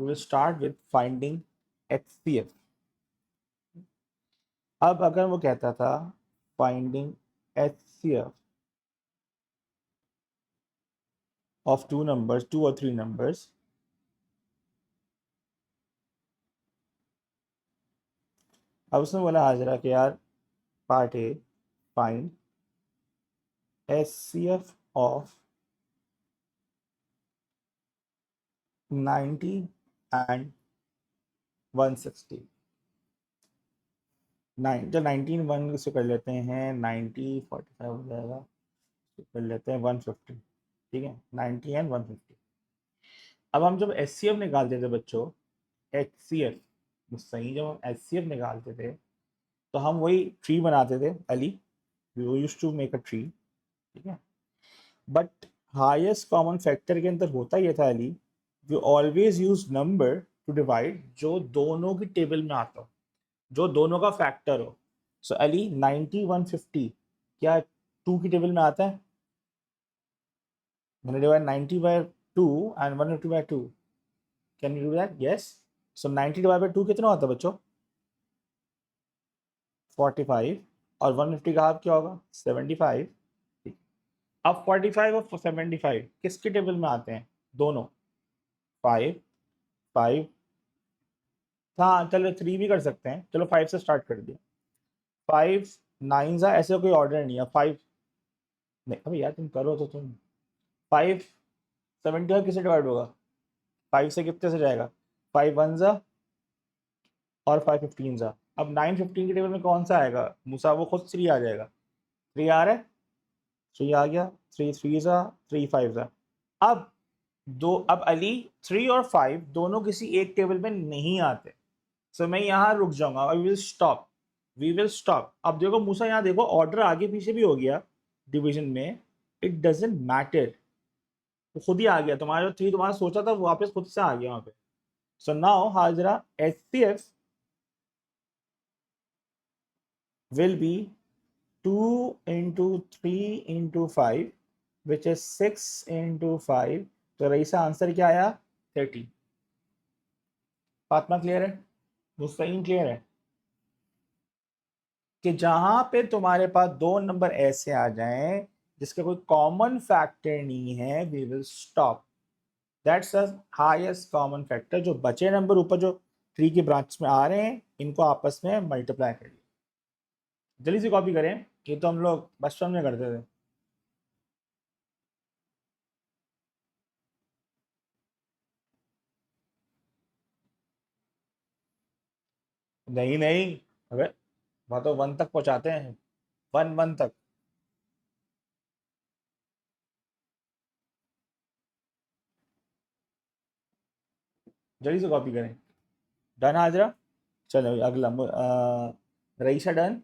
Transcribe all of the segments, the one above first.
we will start with finding HCF. अब अगर वो कहता था finding HCF of two or three numbers, अब उसने बोला हाजरा कि यार part A find HCF of 90 and 160. जब 19 1 से कर लेते हैं 90 45 हो जाएगा, तो कर लेते हैं 150. ठीक है, 90 and 150. अब हम जब HCF निकालते थे बच्चों, HCF सही, जब हम HCF निकालते थे तो हम वही ट्री बनाते थे Ali, we used to make a tree. ठीक है, बट हाईएस्ट कॉमन फैक्टर के अंदर होता ये था Ali, we always use number two divide जो दोनों की टेबल में आता हो, जो दोनों का फैक्टर हो. सो अली 90 150 क्या 2 की टेबल में आता है? मैंने divide 90 by 2 and 150 by 2. Can you do that? Yes. So 90 divide by 2 कितना होता है बच्चों? 45. और 150 का हाफ क्या होगा? 75. अब 45 और 75 किसके टेबल में आते हैं? दोनों. 5 5. हाँ चलो 3 भी कर सकते हैं, चलो 5 से स्टार्ट कर दिया. 5 9 जा, ऐसे कोई ऑर्डर नहीं है. 5 नहीं, अभी यार तुम करो तो तुम. 5 75 किससे डिवाइड होगा? 5 से कितने से जाएगा? 5 1 जा और 5 15 जा. अब 9 15 के टेबल में कौन सा आएगा मूसा? वो खुद 3 आ जाएगा. 3 आ रहा है, 3 आ गया. 3 3 जा, 3 5 जा. अब अली 3 और 5 दोनों किसी एक टेबल में नहीं आते. सो मैं यहाँ रुक जाऊंगा. I will stop, we will stop. अब देखो मूसा, यहाँ देखो ऑर्डर आगे पीछे भी हो गया डिवीजन में, इट डजेंट मैटर. तो खुद ही आ गया. तुम्हारा जो 3 तुम्हारा सोचा था वो वापस खुद से आ गया वहां पे. So now Hajra HCF will be 2 into 3 into 5 which is 6 into 5. तो रईसा आंसर क्या आया? 30. फातिमा क्लियर है? मुस्तकीम क्लियर है? कि जहां पे तुम्हारे पास दो नंबर ऐसे आ जाएं जिसका कोई कॉमन फैक्टर नहीं है, we will stop. That's the highest common factor. जो बचे नंबर ऊपर जो ट्री की ब्रांच में आ रहे हैं, इनको आपस में मल्टीप्लाई करिए. जल्दी से कॉपी करें, ये तो हम लोग बचपन में करते थे. नहीं नहीं, अबे वहाँ तो 1 तक पहुंचाते हैं. 1 तक. जल्दी से कॉपी करें. डन हाजरा? चलो अगला रईसा डन.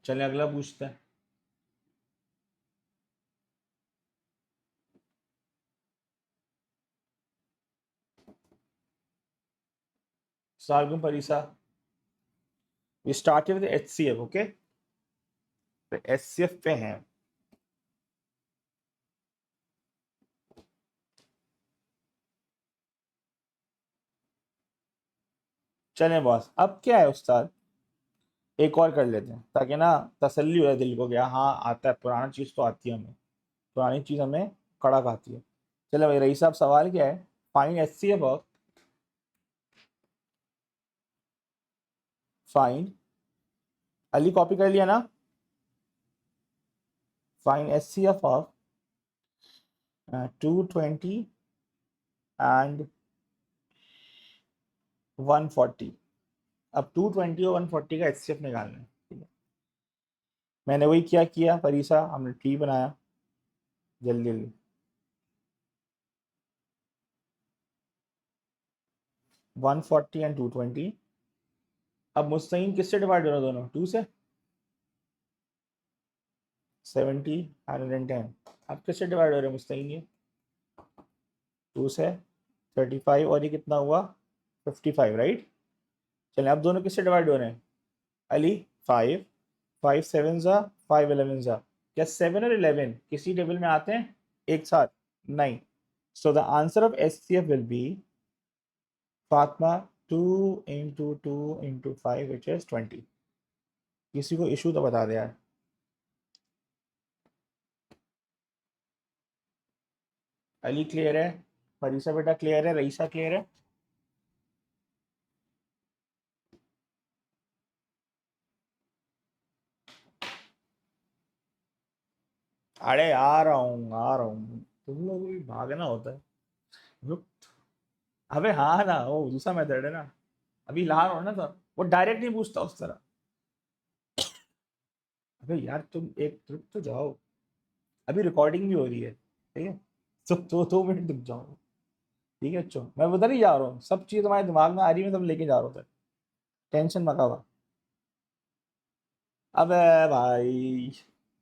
चले अगला पूछते हैं. सार्गुम Parisa. We started with HCF. Okay, तो HCF पे हैं. चले बॉस, अब क्या है उस्ताद, एक और कर लेते हैं ताकि ना तसल्ली हो जाए दिल को, क्या हाँ आता है, पुराना चीज़ तो आती है हमें, पुरानी चीज़ हमें कड़क आती है. चलो भाई रईस साहब, सवाल क्या है? Find HCF of, find, Ali copy कर लिया ना? Find HCF of 220 and 140. अब 220 और 140 का HCF निकालना है. ठीक है, मैंने वही किया फरीसा, हमने ट्री बनाया. जल्दी जल्दी. 140 एंड 220. अब मुस्तकीम किससे डिवाइड हो रहा है दोनों? 2 से. 70 110. अब किससे डिवाइड हो रहे हैं मुस्तकीम? ये 2 से. 35 और ये कितना हुआ? 55, राइट. चलें, अब दोनों किससे डिवाइड हो रहे हैं अली? 5 5 7 जा, 5 11 जा. क्या 7 और 11 किसी टेबल में आते हैं एक साथ? नहीं. So the answer of SCF will be Fatma 2 into 2 into 5 which is 20. किसी को इशू तो बता दे यार. अली क्लियर है, फरीसा बेटा क्लियर है, रईसा क्लियर है. अरे आ रहा हूँ. तुम लोग भी भागना होता है. रुक. अबे हाँ ना, वो दूसरा मेथड है ना. अभी ला रहा हूँ ना, तो वो डायरेक्ट नहीं पूछता उस तरह. अबे यार तुम एक रुक तो जाओ. अभी रिकॉर्डिंग भी हो रही है, ठीक है. तो 2 मिनट रुक जाओ. ठीक है चलो, मैं उधर ही जा रहा हूँ. सब चीज़ तुम्हारे दिमाग में आ रही है, मैं सब लेके जा रहा हूँ उधर. टेंशन मत खाओ. अबे भाई.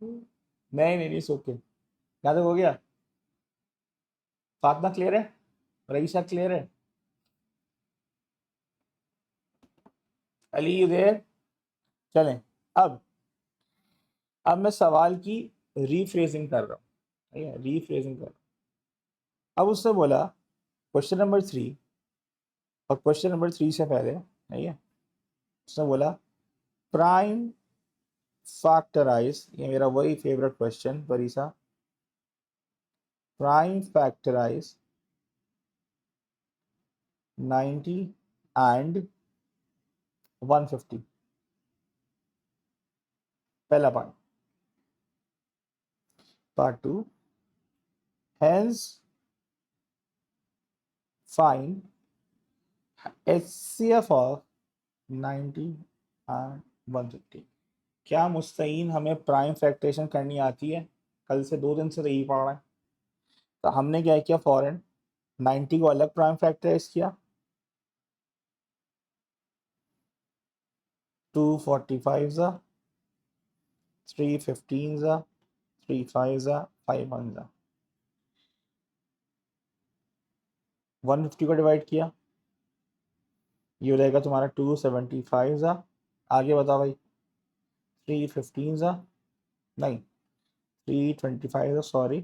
नहीं नहीं नहीं, सो के यहाँ तक हो गया. फातिमा क्लियर है, रईसा क्लियर है, अली उधर. चलें. अब अब मैं सवाल की रीफ्रेजिंग कर रहा हूँ. ठीक है, रीफ्रेजिंग कर रहा हूँ. अब उसने बोला क्वेश्चन नंबर 3, और क्वेश्चन नंबर 3 से पहले, ठीक है, उसने बोला प्राइम फैक्टराइज. ये मेरा वही favourite question Parisa. Prime factorise 90 and 150. पहला part. Part 2, hence find HCF of 90 and 150. क्या मुस्तईन हमें प्राइम फैक्टरेशन करनी आती है? कल से 2 दिन से तो यही पढ़ रहे हैं. तो हमने क्या किया, फॉरन 90 को अलग प्राइम फैक्टराइज किया. 245 ज़ा, 315 ज़ा, 35 ज़ा, 51 ज़ा. 150 को डिवाइड किया, ये हो जाएगा तुम्हारा 275 ज़ा. आगे बताओ भाई. 315 ज़ा, नहीं 325 ज़ा, सॉरी.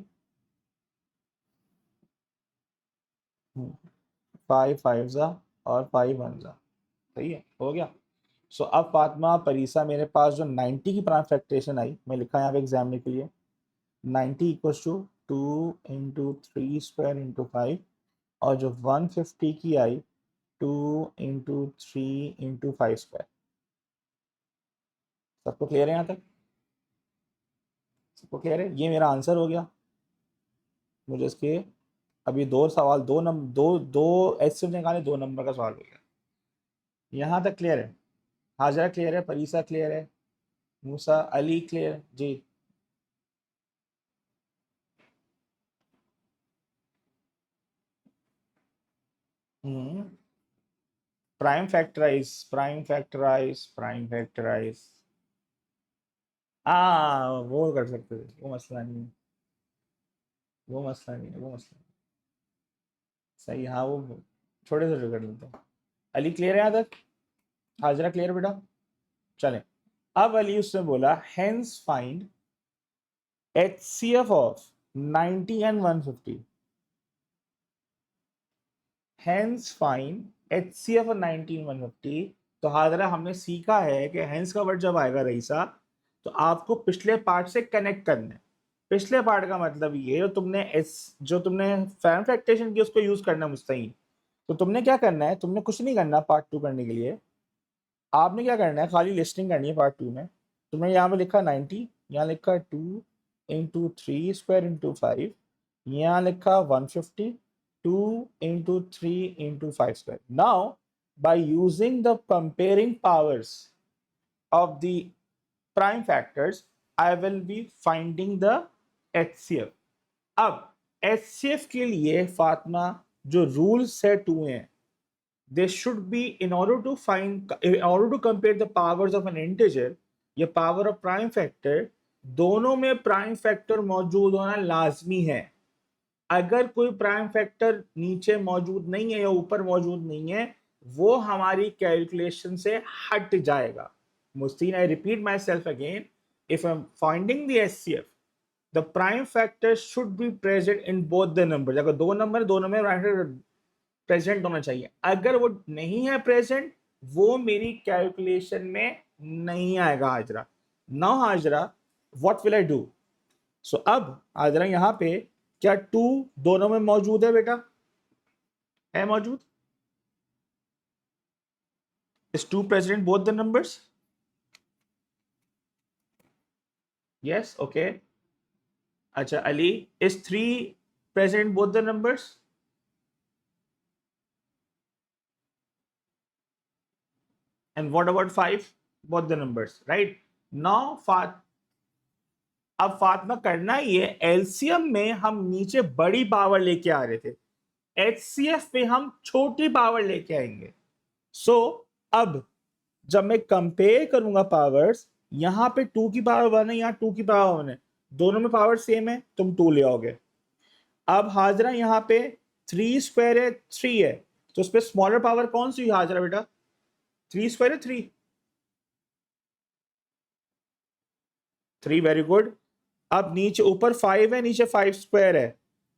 5 ज़ा और 5 ज़ा. सही है, हो गया. सो अब फातिमा परीसा, मेरे पास जो 90 की प्राइम फैक्टरेशन आई, मैं लिखा यहाँ पे एग्जाम के लिए. 90 equals to 2 into 3 square into 5. और जो 150 की आई, 2 इंटू 3 इंटू 5 स्क्वायर. सबको क्लियर है यहाँ तक? सबको क्लियर है? ये मेरा आंसर हो गया. मुझे इसके अभी 2 सवाल, 2 नंबर, दो एच निकाले, 2 नंबर का सवाल हो गया. यहाँ तक क्लियर है? हाजरा क्लियर है, परीसा क्लियर है, Musa Ali clear ji. Prime factorise, prime factorise, prime factorise. वो कर सकते थे, वो मसला नहीं है. वो मसला नहीं है, वो मसला नहीं. सही, हाँ वो छोटे से कर लेते हैं. अली क्लियर है यहाँ तक? हाजरा क्लियर बेटा? चलें. अब अली उसने बोला hence find HCF of 90 and 150. Hence find HCF of 90 and 150. तो हाजरा हमने सीखा है कि हेंस का वर्ड जब आएगा रईसा, तो आपको पिछले पार्ट से कनेक्ट करना है. पिछले पार्ट का मतलब ये, जो तुमने फैन फैक्टेशन की उसको यूज करना मुस्तहिल. तो तुमने क्या करना है, तुमने कुछ नहीं करना पार्ट 2 करने के लिए. आपने क्या करना है, खाली लिस्टिंग करनी है पार्ट 2 में. तुमने यहाँ पे लिखा 90, यहाँ लिखा 2 इंटू 3 स्क्वायर इंटू 5, यहाँ लिखा 150, 2 into 3 into 5 square. Now by using the comparing powers of the prime factors, I will be finding the HCF. अब HCF के लिए फातिमा जो रूल सेट हुए हैं, they should be in order to compare the powers of an integer या power of prime factor, दोनों में prime factor मौजूद होना लाजमी है. अगर कोई प्राइम फैक्टर नीचे मौजूद नहीं है या ऊपर मौजूद नहीं है, वो हमारी कैलकुलेशन से हट जाएगा. Musteen, I repeat myself again. If I'm finding the SCF, the prime factor should be present in both the number. अगर दो नंबर प्रेजेंट होना चाहिए। अगर वो नहीं है प्रेजेंट, वो मेरी कैलकुलेशन में नहीं आएगा Hajra. Now Hajra what will I do? So अब हाजरा यहाँ पे क्या 2 दोनों में मौजूद है बेटा? है मौजूद? Is 2 present both the numbers? Yes, okay. अच्छा Ali, is 3 present both the numbers? And what about 5? Both the numbers, right? Now, अब फातिमा करना ही है, एलसीएम में हम नीचे बड़ी पावर लेके आ रहे थे, एचसीएफ में हम छोटी पावर लेके आएंगे। सो अब जब मैं कंपेयर करूंगा पावर्स, यहां पे 2 की पावर 1 है, यहाँ 2 की पावर 1 है, दोनों में पावर सेम है, तुम 2 ले आओगे। अब हाजरा यहाँ पे 3 स्क्वायर है, 3 है, तो उस पर स्मॉलर पावर कौन सी हुई हाजरा बेटा? 3 स्क्वायर है, 3, वेरी गुड। अब नीचे ऊपर 5 है, नीचे 5 स्क्वायर है,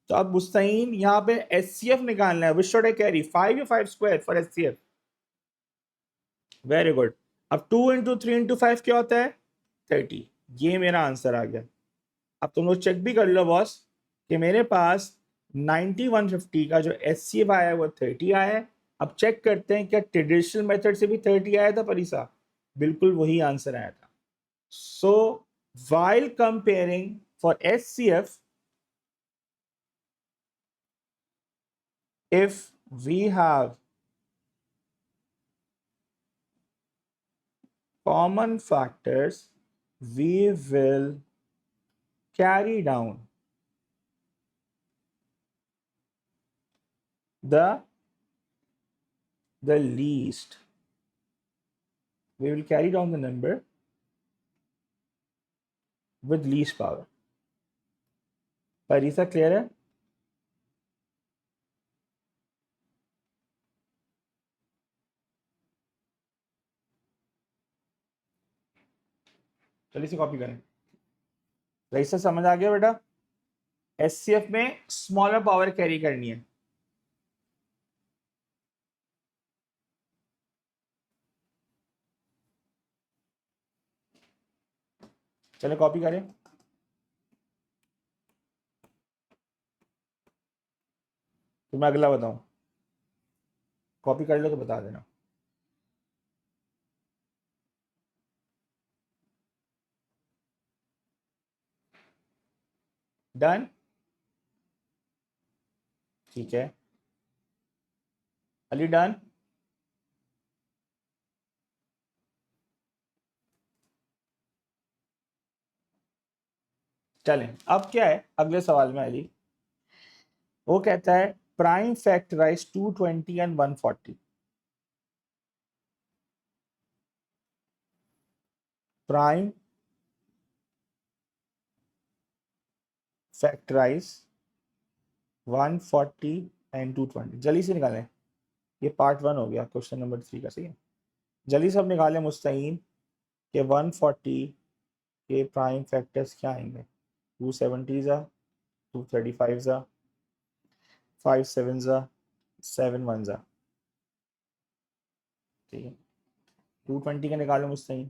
तो अब मुस्तईन यहाँ पे एचसीएफ निकालना है। विच शुड आई कैरी, 5 या 5 square for HCF? Very good. अब 2 इंटू 3 इंटू 5 क्या होता है? 30। ये मेरा आंसर आ गया। अब तुम लोग चेक भी कर लो बॉस कि मेरे पास 9150 का जो एचसीएफ आया है वो 30 आया है। अब चेक करते हैं क्या ट्रेडिशनल मेथड से भी 30 आया था परीसा? बिल्कुल वही आंसर आया था। सो while comparing for HCF, if we have common factors, we will carry down the least. We will carry down the number with least power. Parisa clear है? चलिए इसे कॉपी करें। रईसा समझ आ गया बेटा? एचसीएफ में स्मॉलर पावर कैरी करनी है। चलो कॉपी करें। तो मैं अगला बताऊं, कॉपी कर लो तो बता देना। डन, ठीक है। अली डन? चलें, अब क्या है अगले सवाल में अली? वो कहता है prime factorize 220 and 140। Prime factorize 140 and 220। जल्दी से निकालें, ये पार्ट 1 हो गया क्वेश्चन नंबर 3 का, सही है। जल्दी से अब निकालें मुस्तईन कि 140 के प्राइम फैक्टर्स क्या आएंगे? 270 ज़ा, 235 ज़ा, 5 7 ज़ा, 7 1 ज़ा, ठीक है। 220 का निकालो मुस्तईन।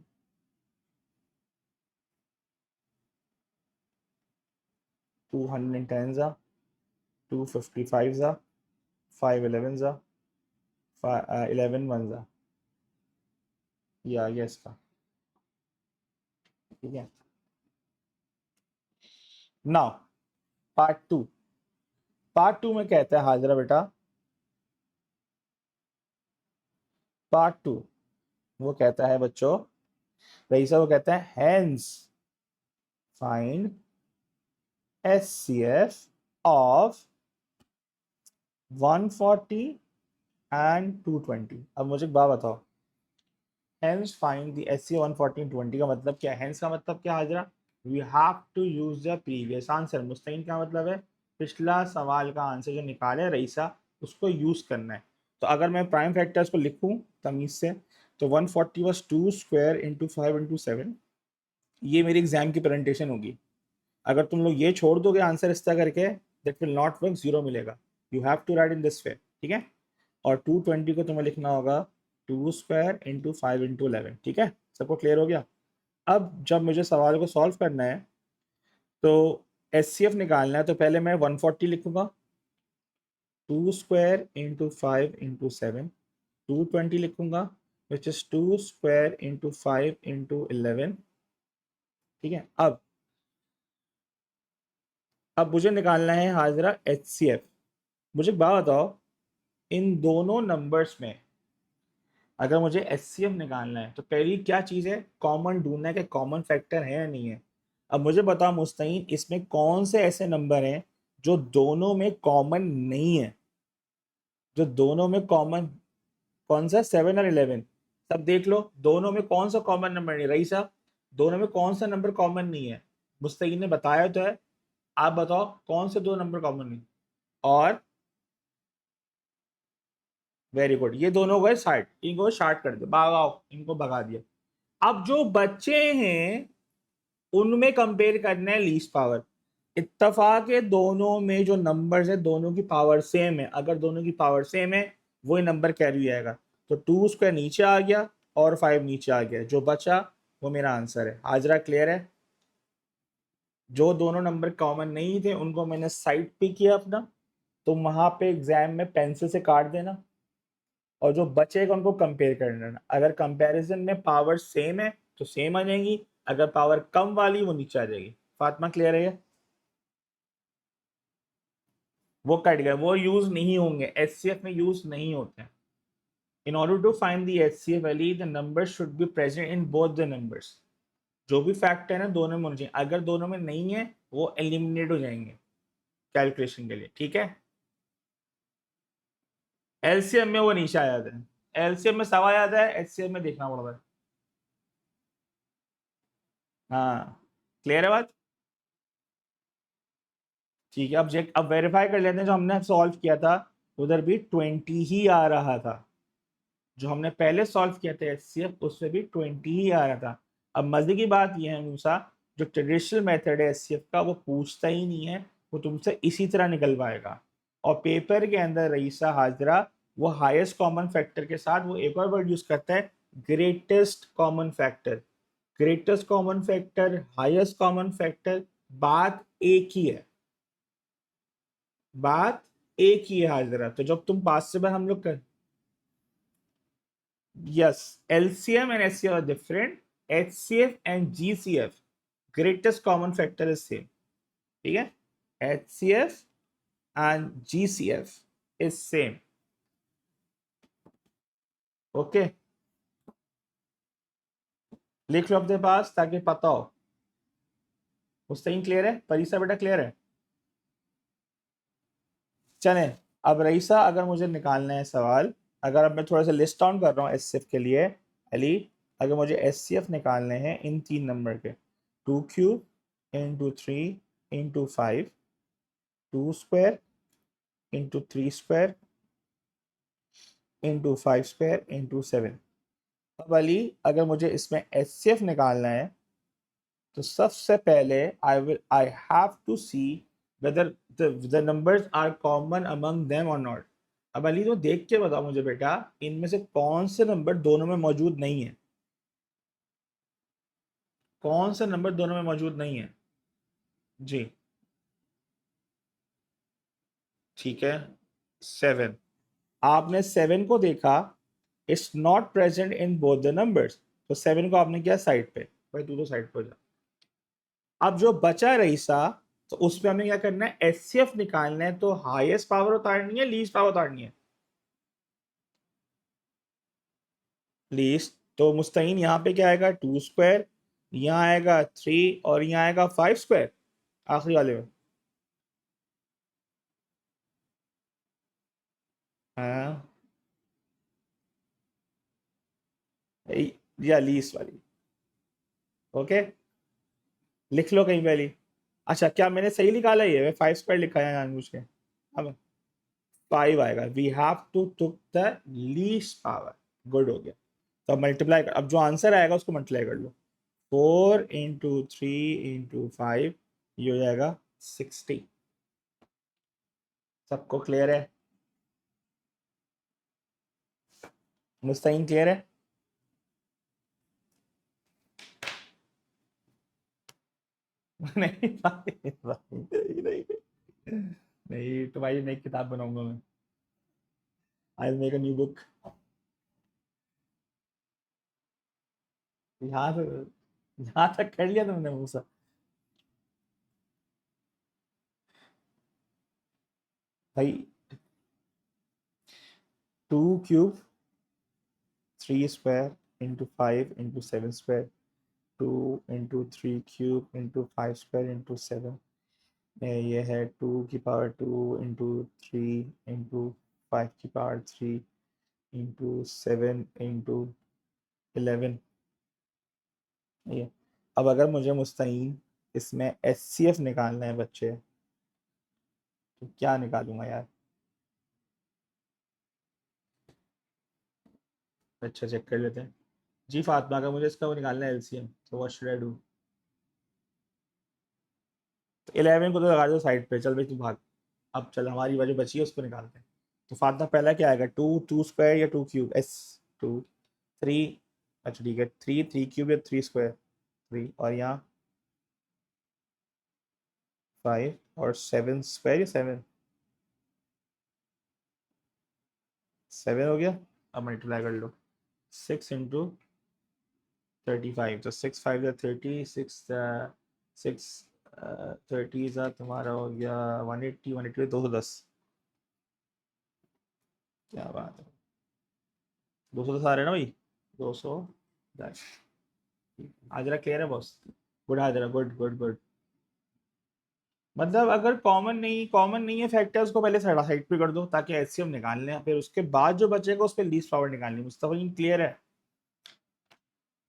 210 ज़ा, 255 ज़ा, 5 11 ज़ा, 11 1 ज़ा, ये इसका, ठीक है। नाउ पार्ट टू में कहता है हाजरा बेटा, पार्ट 2 वो कहता है बच्चों, रईसा वो कहता है hence find HCF of 140 and 220। अब मुझे एक बात बताओ, hence find the HCF 140 and 20 का मतलब क्या है? हेंस का मतलब क्या Hajra? We have to use the previous answer. Mustain का मतलब है पिछला सवाल का आंसर जो निकाले रईसा उसको यूज करना है। तो अगर मैं प्राइम फैक्टर्स को लिखूं तमीज से, तो 140 वाज 2 स्क्वायर इंटू 5 इंटू 7। ये मेरी एग्जाम की प्रेजेंटेशन होगी। अगर तुम लोग ये छोड़ दोगे आंसर इस तरह करके, दैट विल नॉट वर्क, 0 मिलेगा। You have to write in this way, ठीक है। और 220 को तुम्हें लिखना होगा 2 स्क्वायर इंटू 5 इंटू 11, ठीक है। सबको क्लियर हो गया। अब जब मुझे सवाल को सॉल्व करना है तो एचसीएफ निकालना है, तो पहले मैं 140 लिखूंगा, 2 स्क्वायर इंटू 5 इंटू 7, 220 लिखूंगा which is 2 square into 5 into 11, ठीक है। अब मुझे निकालना है हाजरा एचसीएफ। मुझे एक बात बताओ, इन दोनों नंबर्स में अगर मुझे एचसीएफ निकालना है तो पहली क्या चीज़ है, कॉमन ढूंढना है कि कॉमन फैक्टर है या नहीं है। अब मुझे बताओ मुस्ताइन, इसमें कौन से ऐसे नंबर हैं जो दोनों में कॉमन नहीं है, जो दोनों में कॉमन, कौन सा, 7 और 11। सब देख लो, दोनों में कौन सा कॉमन नंबर नहीं, रही साहब दोनों में कौन सा नंबर कॉमन नहीं है। मुस्ताइन ने बताया तो है, आप बताओ कौन से दो नंबर कॉमन नहीं। और वेरी गुड, ये दोनों गए साइड, इनको शार्ट कर दो, भगाओ, इनको भगा दिया। अब जो बच्चे हैं उनमें कंपेयर करना है लीस्ट पावर। इत्तफाक है दोनों में जो नंबर्स है दोनों की पावर सेम है, अगर दोनों की पावर सेम है वही नंबर कैरी आएगा। तो 2 स्क्वायर नीचे आ गया और 5 नीचे आ गया, जो बचा वो मेरा आंसर है। हाजरा क्लियर है। जो दोनों नंबर कॉमन नहीं थे उनको मैंने साइड पे किया अपना, तो वहां पे एग्जाम में पेंसिल से काट देना, और जो बचेगा उनको कंपेयर कर लेना। अगर कंपैरिजन में पावर सेम है तो सेम आ जाएंगी, अगर पावर कम वाली वो नीचे आ जाएगी। फातिमा क्लियर है। वो कट गए, वो यूज नहीं होंगे, एचसीएफ में यूज नहीं होते हैं। In order to find the HCF value the number should be present in both the numbers. जो भी फैक्ट है ना दोनों में होने चाहिए, अगर दोनों में नहीं है वो एलिमिनेट हो जाएंगे कैलकुलेशन के लिए, ठीक है। एलसीएम में वो नीचे आ जाता है, एलसीएम में सवा आता है, एचसीएफ में देखना पड़ता है। हाँ, क्लियर है बात। ठीक है, अब वेरीफाई कर लेते हैं, जो हमने सॉल्व किया था उधर भी 20 ही आ रहा था, जो हमने पहले सॉल्व किया था एचसीएफ उसमें भी 20 ही आ रहा था। अब मजे की बात यह है मूसा, जो ट्रेडिशनल मेथड है एचसीएफ का वो पूछता ही नहीं है, वो तुमसे इसी तरह निकलवाएगा। और पेपर के अंदर रईसा हाजरा वो हाईएस्ट कॉमन फैक्टर के साथ वो एक और वर्ड यूज करता है, greatest common factor. Greatest common factor, highest common factor, बात एक ही है, बात एक ही है हाजरा। तो जब तुम पास से बार हम लोग कर, yes, LCM and HCF are different. HCF and GCF, greatest common factor is same. ठीक है, HCF and GCF is same. Okay, लिख लो अपने पास ताकि पता हो। मुस्तकीम क्लियर है, परीसा बेटा क्लियर है। चले, अब रईसा अगर मुझे निकालना है सवाल, अगर अब मैं थोड़ा सा लिस्ट डाउन कर रहा हूँ एचसीएफ के लिए, अली अगर मुझे एचसीएफ निकालने हैं इन 3 नंबर के, 2 cube into 3 into 5, 2 square into 3 square into 5 square into 7। अब अली अगर मुझे इसमें एचसीएफ निकालना है तो सबसे पहले I have to see whether the numbers are common among them or not. अब अली तो देख के बताओ मुझे बेटा, इनमें से कौन से नंबर दोनों में मौजूद नहीं है, कौन से नंबर दोनों में मौजूद नहीं है। जी ठीक है, 7, आपने 7 को देखा, it's not present in both the numbers, तो 7 को आपने किया साइड पे, भाई तू तो साइड पे हो जा। अब जो बचा रईसा, तो उसमें हमें क्या करना है, एचसीएफ निकालना है, तो हाईएस्ट पावर उतारनी है, लीस्ट पावर उतारनी है, लीस्ट। तो मुस्तकीन यहाँ पे क्या आएगा, 2 स्क्वायर, यहाँ आएगा 3 और यहाँ आएगा 5 स्क्वायर आखिरी वाले में। हाँ, या लीस्ट वाली। ओके, लिख लो कहीं पहली। अच्छा, क्या मैंने सही निकाला, ये 5 स्क्वायर लिखा है जानबूझ के। अब 5 आएगा, we have to took the least power, good हो गया। तो अब मल्टीप्लाई अब जो आंसर आएगा उसको मल्टीप्लाई कर लो, 4 इंटू 3 इंटू 5 ये हो जाएगा 60। सबको क्लियर है? मुस्ताइन क्लियर है? नहीं भाई, भाई नहीं नहीं, तुम्हारी नई किताब बनाऊंगा मैं। I will make a new book. यहाँ तक कर लिया तुमने मूसा? भाई 2 cube 3 square into 5 into 7 square, 2 into 3 cube into 5 square into 7, ये है 2 की पावर 2 इंटू 3 इंटू 5 की पावर 3 इंटू 7 इंटू 11। ये अब अगर मुझे मुस्ताइन इसमें एचसीएफ निकालना है बच्चे, तो क्या निकालूंगा यार? अच्छा चेक कर लेते हैं। जी फातिमा, का मुझे इसका वो निकालना है एलसीएम, तो व्हाट शुड आई डू? तो 11 को तो लगा दो साइड पे, चल भाई तू भाग। अब चल हमारी वजह बची है, उसको निकालते हैं। तो फातिमा पहला क्या आएगा? 2 2 स्क्वायर या 2 क्यूब? एस 2 3। अच्छा ठीक है, 3 3 क्यूब या 3 स्क्वायर? 3 और यहाँ 5 और 7 स्क्वायर या 7 हो गया। अब मल्टीप्लाई कर लो, 6 इंटू 35, तो 6 5 30, तुम्हारा हो गया 180, 180 210। क्या बात है, 210 आ रहे हैं ना भाई? 210। हाजरा क्लियर है boss? Good Hajra, good good good. मतलब अगर कॉमन नहीं है फैक्टर्स को पहले साइड पे कर दो, ताकि एचसीएम निकाल लें, फिर उसके बाद जो बचेगा उस पर लीस्ट पावर निकालनी है। मुस्तफा क्लियर है?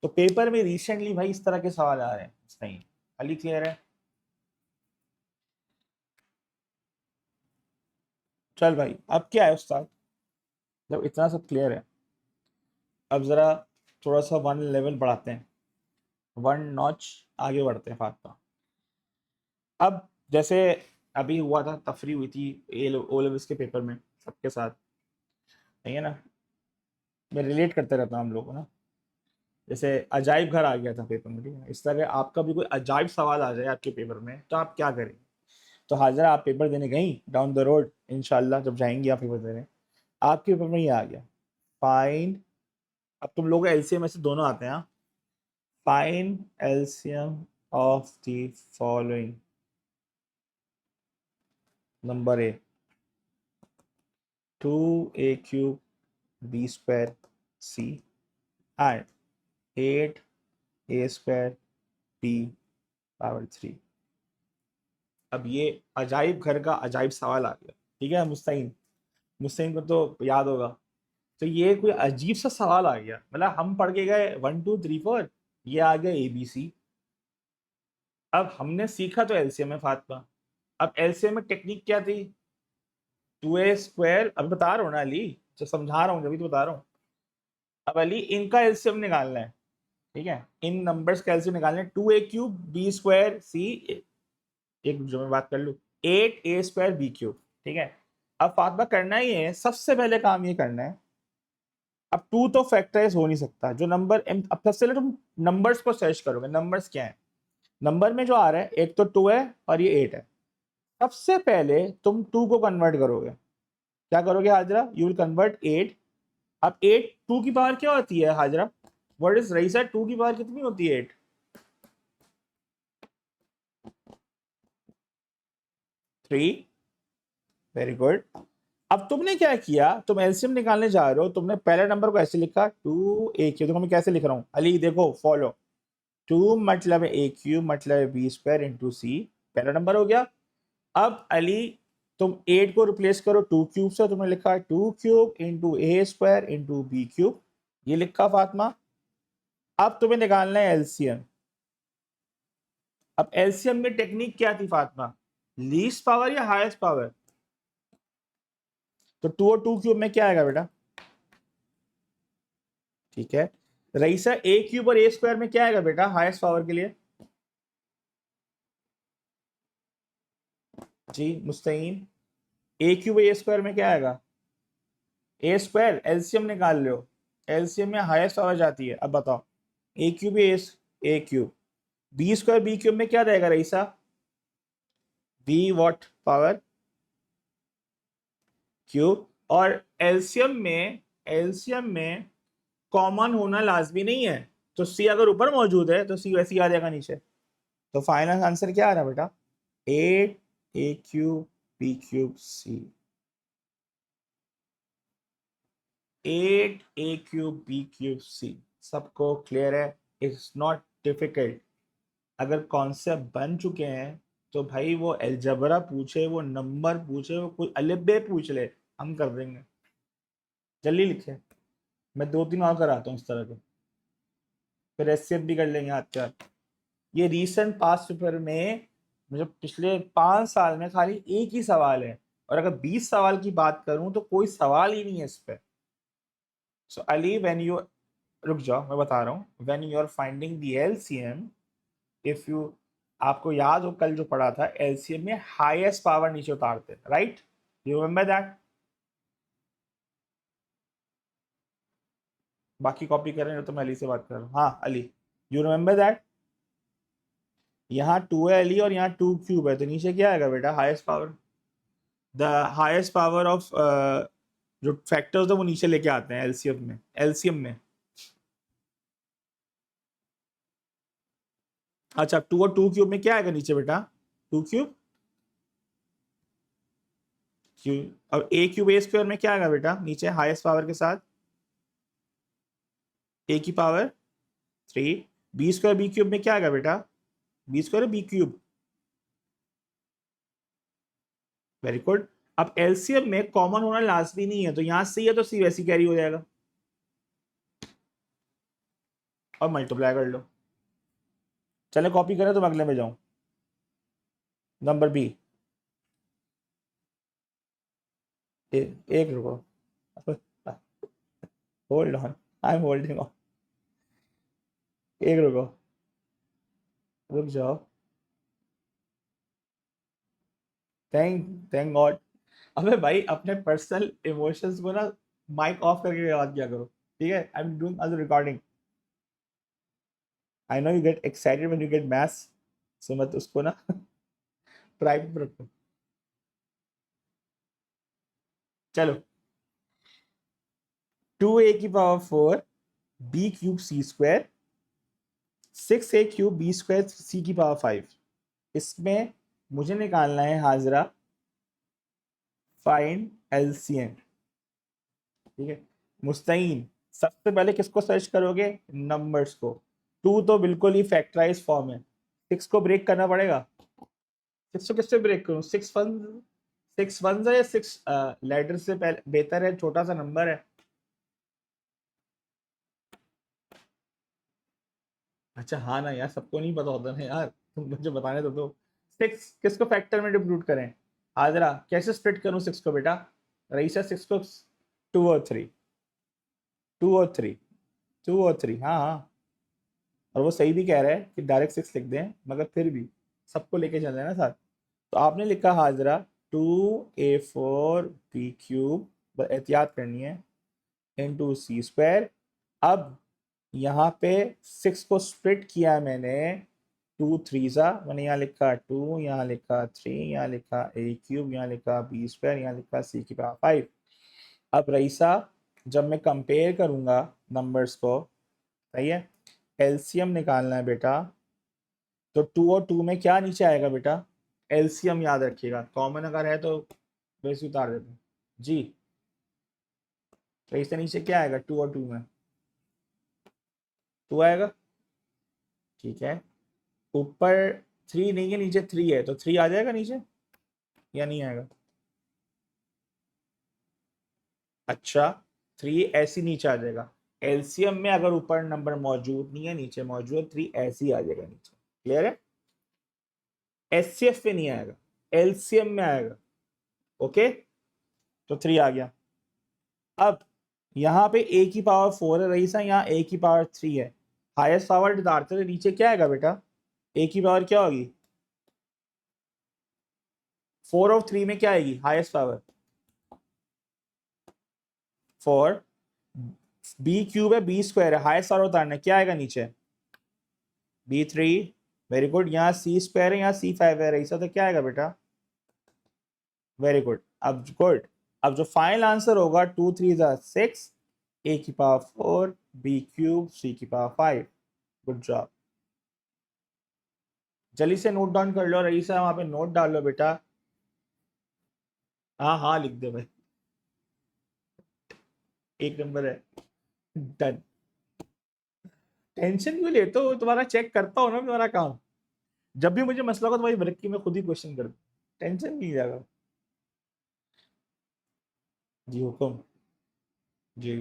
तो पेपर में रिसेंटली भाई इस तरह के सवाल आ रहे हैं। नहीं, अली क्लियर है? चल भाई, अब क्या है उस्ताद, जब इतना सब क्लियर है, अब जरा थोड़ा सा वन लेवल बढ़ाते हैं, वन नॉच आगे बढ़ते हैं फातिमा। अब जैसे अभी हुआ था, तफरी हुई थी ओ लेवल्स के पेपर में सबके साथ, नहीं है ना? मैं रिलेट करते रहता हूँ हम लोग को ना। जैसे अजाइब घर आ गया था पेपर में, ठीक है? इस तरह आपका भी कोई अजाइब सवाल आ जाए आपके पेपर में, तो आप क्या करें? तो हाजरा आप पेपर देने गई डाउन द रोड, इंशाल्लाह जब जाएंगी आप पेपर देने, आपके पेपर में ये आ गया, फाइंड, अब तुम लोग एलसीएम में से दोनों आते हैं, find LCM of the following. Number A, 2a³ b² c and 8a² b⁻3। अब ये अजाइब घर का अजाइब सवाल आ गया, ठीक है मुस्ताइन? मुस्ताइन को तो याद होगा। तो ये कोई अजीब सा सवाल आ गया, मतलब हम पढ़ के गए 1 2 3 4, ये आ गया ABC। अब हमने सीखा तो एलसीएम है फातिमा। अब एलसीएम में टेक्निक क्या थी? 2a², अभी बता रहा हूँ ना अली, जो समझा रहा हूँ जब तो बता रहा हूँ। अब अली इनका एलसीएम निकालना है, ठीक है? इन नंबर्स का एलसीएम निकालना है, 2a³ b² c, एक जो मैं बात कर लूँ, 8a² b³, ठीक है? अब फातिमा करना ही है, सबसे पहले काम ये करना है, अब टू तो फैक्टराइज हो नहीं सकता, जो नंबर अब सबसे पहले तुम नंबर्स को सर्च करोगे, नंबर्स क्या है? नंबर में जो आ रहा है, एक तो 2 है और ये 8 है। सबसे पहले तुम 2 को कन्वर्ट करोगे, क्या करोगे हाजरा? You will convert 8। अब 8 2 की पावर क्या होती है हाजरा? व्हाट इज रईसा, 2 की पावर कितनी होती है? 8, 3। Very good. अब तुमने क्या किया, तुम एलसीएम निकालने जा रहे हो, तुमने पहले नंबर को ऐसे लिखा 2a³, देखो मैं कैसे लिख रहा हूँ अली, देखो फॉलो। 2 मतलब a³ मतलब b² इंटू c, पहला नंबर हो गया। अब अली तुम 8 को रिप्लेस करो 2 क्यूब से, तुमने लिखा 2 cube into a² into b³, ये लिखा फातिमा। अब तुम्हें निकालना है एलसीएम। अब एलसीएम में टेक्निक क्या थी फातिमा? लीस्ट पावर या हाईएस्ट पावर? तो 2 और 2 क्यूब में क्या आएगा बेटा? ठीक है, रईसा a³ और a² में क्या आएगा बेटा हाईएस्ट पावर के लिए? जी मुस्तकीम, ए क्यूब ए स्क्वायर में क्या आएगा? ए स्क्वायर एलसीएम निकाल लो, एलसीएम में हाईएस्ट पावर जाती है। अब बताओ, a cube a cube, b square b cube में क्या रहेगा Raisa? B what power cube. और एलसीएम में कॉमन होना लाजमी नहीं है, तो सी अगर ऊपर मौजूद है तो सी वैसे ही आ जाएगा नीचे। तो फाइनल आंसर क्या आ रहा है बेटा? 8 a cube b cube c. 8 a cube b cube c। सबको क्लियर है? It's not difficult. अगर कॉन्सेप्ट बन चुके हैं तो भाई वो अलजबरा पूछे, वो नंबर पूछे, वो कोई अलिफ बे पूछ ले, हम कर देंगे। जल्दी लिखे, मैं 2-3 और कराता हूँ इस तरह के, फिर एससीएफ भी कर लेंगे हाथ के हाथ। ये रीसेंट पास्ट पेपर में मुझे पिछले 5 साल में खाली एक ही सवाल है, और अगर 20 सवाल की बात करूं तो कोई सवाल ही नहीं है इस पे। सो अली व्हेन यू, रुक जाओ मैं बता रहा हूँ, when you are finding the LCM, if you, आपको याद हो कल जो पढ़ा था, एलसीएम में हाईएस्ट पावर नीचे उतारते, राइट? You remember that? बाकी कॉपी कर रहे हो तो मैं अली से बात कर रहा हूँ। हाँ अली, यू रिमेंबर दैट? यहाँ 2 है अली और यहाँ 2 क्यूब है, तो नीचे क्या आएगा बेटा? Highest power. The highest power of जो फैक्टर्स है वो नीचे लेके आते हैं एलसीएम में। अच्छा, 2 और 2 क्यूब में क्या आएगा नीचे बेटा? 2 क्यूब क्यूब। अब ए क्यूब ए स्क्वायर में क्या आएगा बेटा नीचे हाईएस्ट पावर के साथ? ए की power 3। B square b cube में क्या आएगा बेटा? B square b cube. Very good. अब एलसीएम में कॉमन होना लाजमी नहीं है, तो यहां सी है तो सी वैसी कैरी हो जाएगा और मल्टीप्लाई कर लो। चले कॉपी करें तो मैं अगले में जाऊं। Number B. एक रुको, hold on, I am holding on. एक रुको, रुक जाओ। Thank God. अबे भाई अपने पर्सनल इमोशंस को ना माइक ऑफ करके याद किया करो, ठीक है? I am doing other recording. I know you get excited when you get maths, so मत उसको ना प्राइवेट पर रखो। चलो, 2 a की power 4 b cube c square, 6 a cube b square c की पावर 5। इसमें मुझे निकालना है हाजरा फाइंड एलसीएम, ठीक है? मुस्तईन, सबसे पहले किसको सर्च करोगे? नंबर्स को। 2 तो बिल्कुल ही फैक्टराइज फॉर्म है, 6 को ब्रेक करना पड़ेगा। 6 को किससे ब्रेक करूं? 6 वन या 6 लेटर से पहले बेहतर है, छोटा सा नंबर है। अच्छा हाँ ना यार, सबको नहीं पता होता ना यार, तुम मुझे बताने तो दो। 6 किसको फैक्टर में डिस्ट्रीब्यूट करें? हाजरा कैसे स्प्लिट करूं 6 को बेटा? रईसा 6 को 2 और 3, 2 और 3, 2 और 3, हाँ हाँ। और वो सही भी कह रहा है कि डायरेक्ट 6 लिख दें, मगर फिर भी सबको लेके चल रहे हैं ना साथ। तो आपने लिखा हाजरा 2 a4 b क्यूब, एहतियात करनी है, इंटू सी स्क्वायर। अब यहाँ पे 6 को स्प्लिट किया मैंने, 2 3 मैंने यहाँ लिखा 2, यहाँ लिखा 3, यहाँ लिखा a क्यूब, यहाँ लिखा बी स्क्वायर, यहाँ लिखा सी की पावर 5। अब रईसा, जब मैं कंपेयर करूंगा नंबर्स को, सही है, एलसीएम निकालना है बेटा, तो 2 और 2 में क्या नीचे आएगा बेटा? एलसीएम याद रखिएगा, कॉमन अगर है तो वैसे उतार देते हैं जी। तो इससे नीचे क्या आएगा 2 और 2 में? 2 आएगा, ठीक है। ऊपर 3 नहीं है, नीचे 3 है, तो 3 आ जाएगा नीचे या नहीं आएगा? अच्छा, 3 ऐसी नीचे आ जाएगा। एलसीएम में अगर ऊपर नंबर मौजूद नहीं है, नीचे मौजूद है, 3 ऐसे ही आ जाएगा नीचे। क्लियर है? एचसीएफ पे नहीं आएगा, एलसीएम में आएगा। ओके, तो 3 आ गया। अब यहाँ पे a की पावर 4 है रईसा, यहाँ a की पावर 3 है। हाईएस्ट पावर निकालते तो नीचे क्या आएगा बेटा? a की पावर क्या होगी? 4/3 में क्या आएगी हाईएस्ट पावर? 4 बी क्यूब है, बी स्क्वायर है, हाईएस्ट पावर उतारना है, क्या आएगा नीचे? B3। Very good. यहाँ सी स्क्वायर है, यहाँ C5 है, ऐसा तो क्या आएगा बेटा? Very good. अब गुड, अब जो फाइनल आंसर होगा 2 3 6, a की पावर 4, b क्यूब, c की पावर 5। Good job. जल्दी से नोट डाउन कर लो रईसा, वहां पे नोट डाल लो बेटा। हाँ हाँ लिख दे भाई, एक नंबर है। डन। टेंशन क्यों लेते हो, तुम्हारा चेक करता हो ना तुम्हारा काम। जब भी मुझे मसला होगा तुम्हारी बरक्की में खुद ही क्वेश्चन कर दो, टेंशन नहीं जाएगा। जी हुक्म। जी।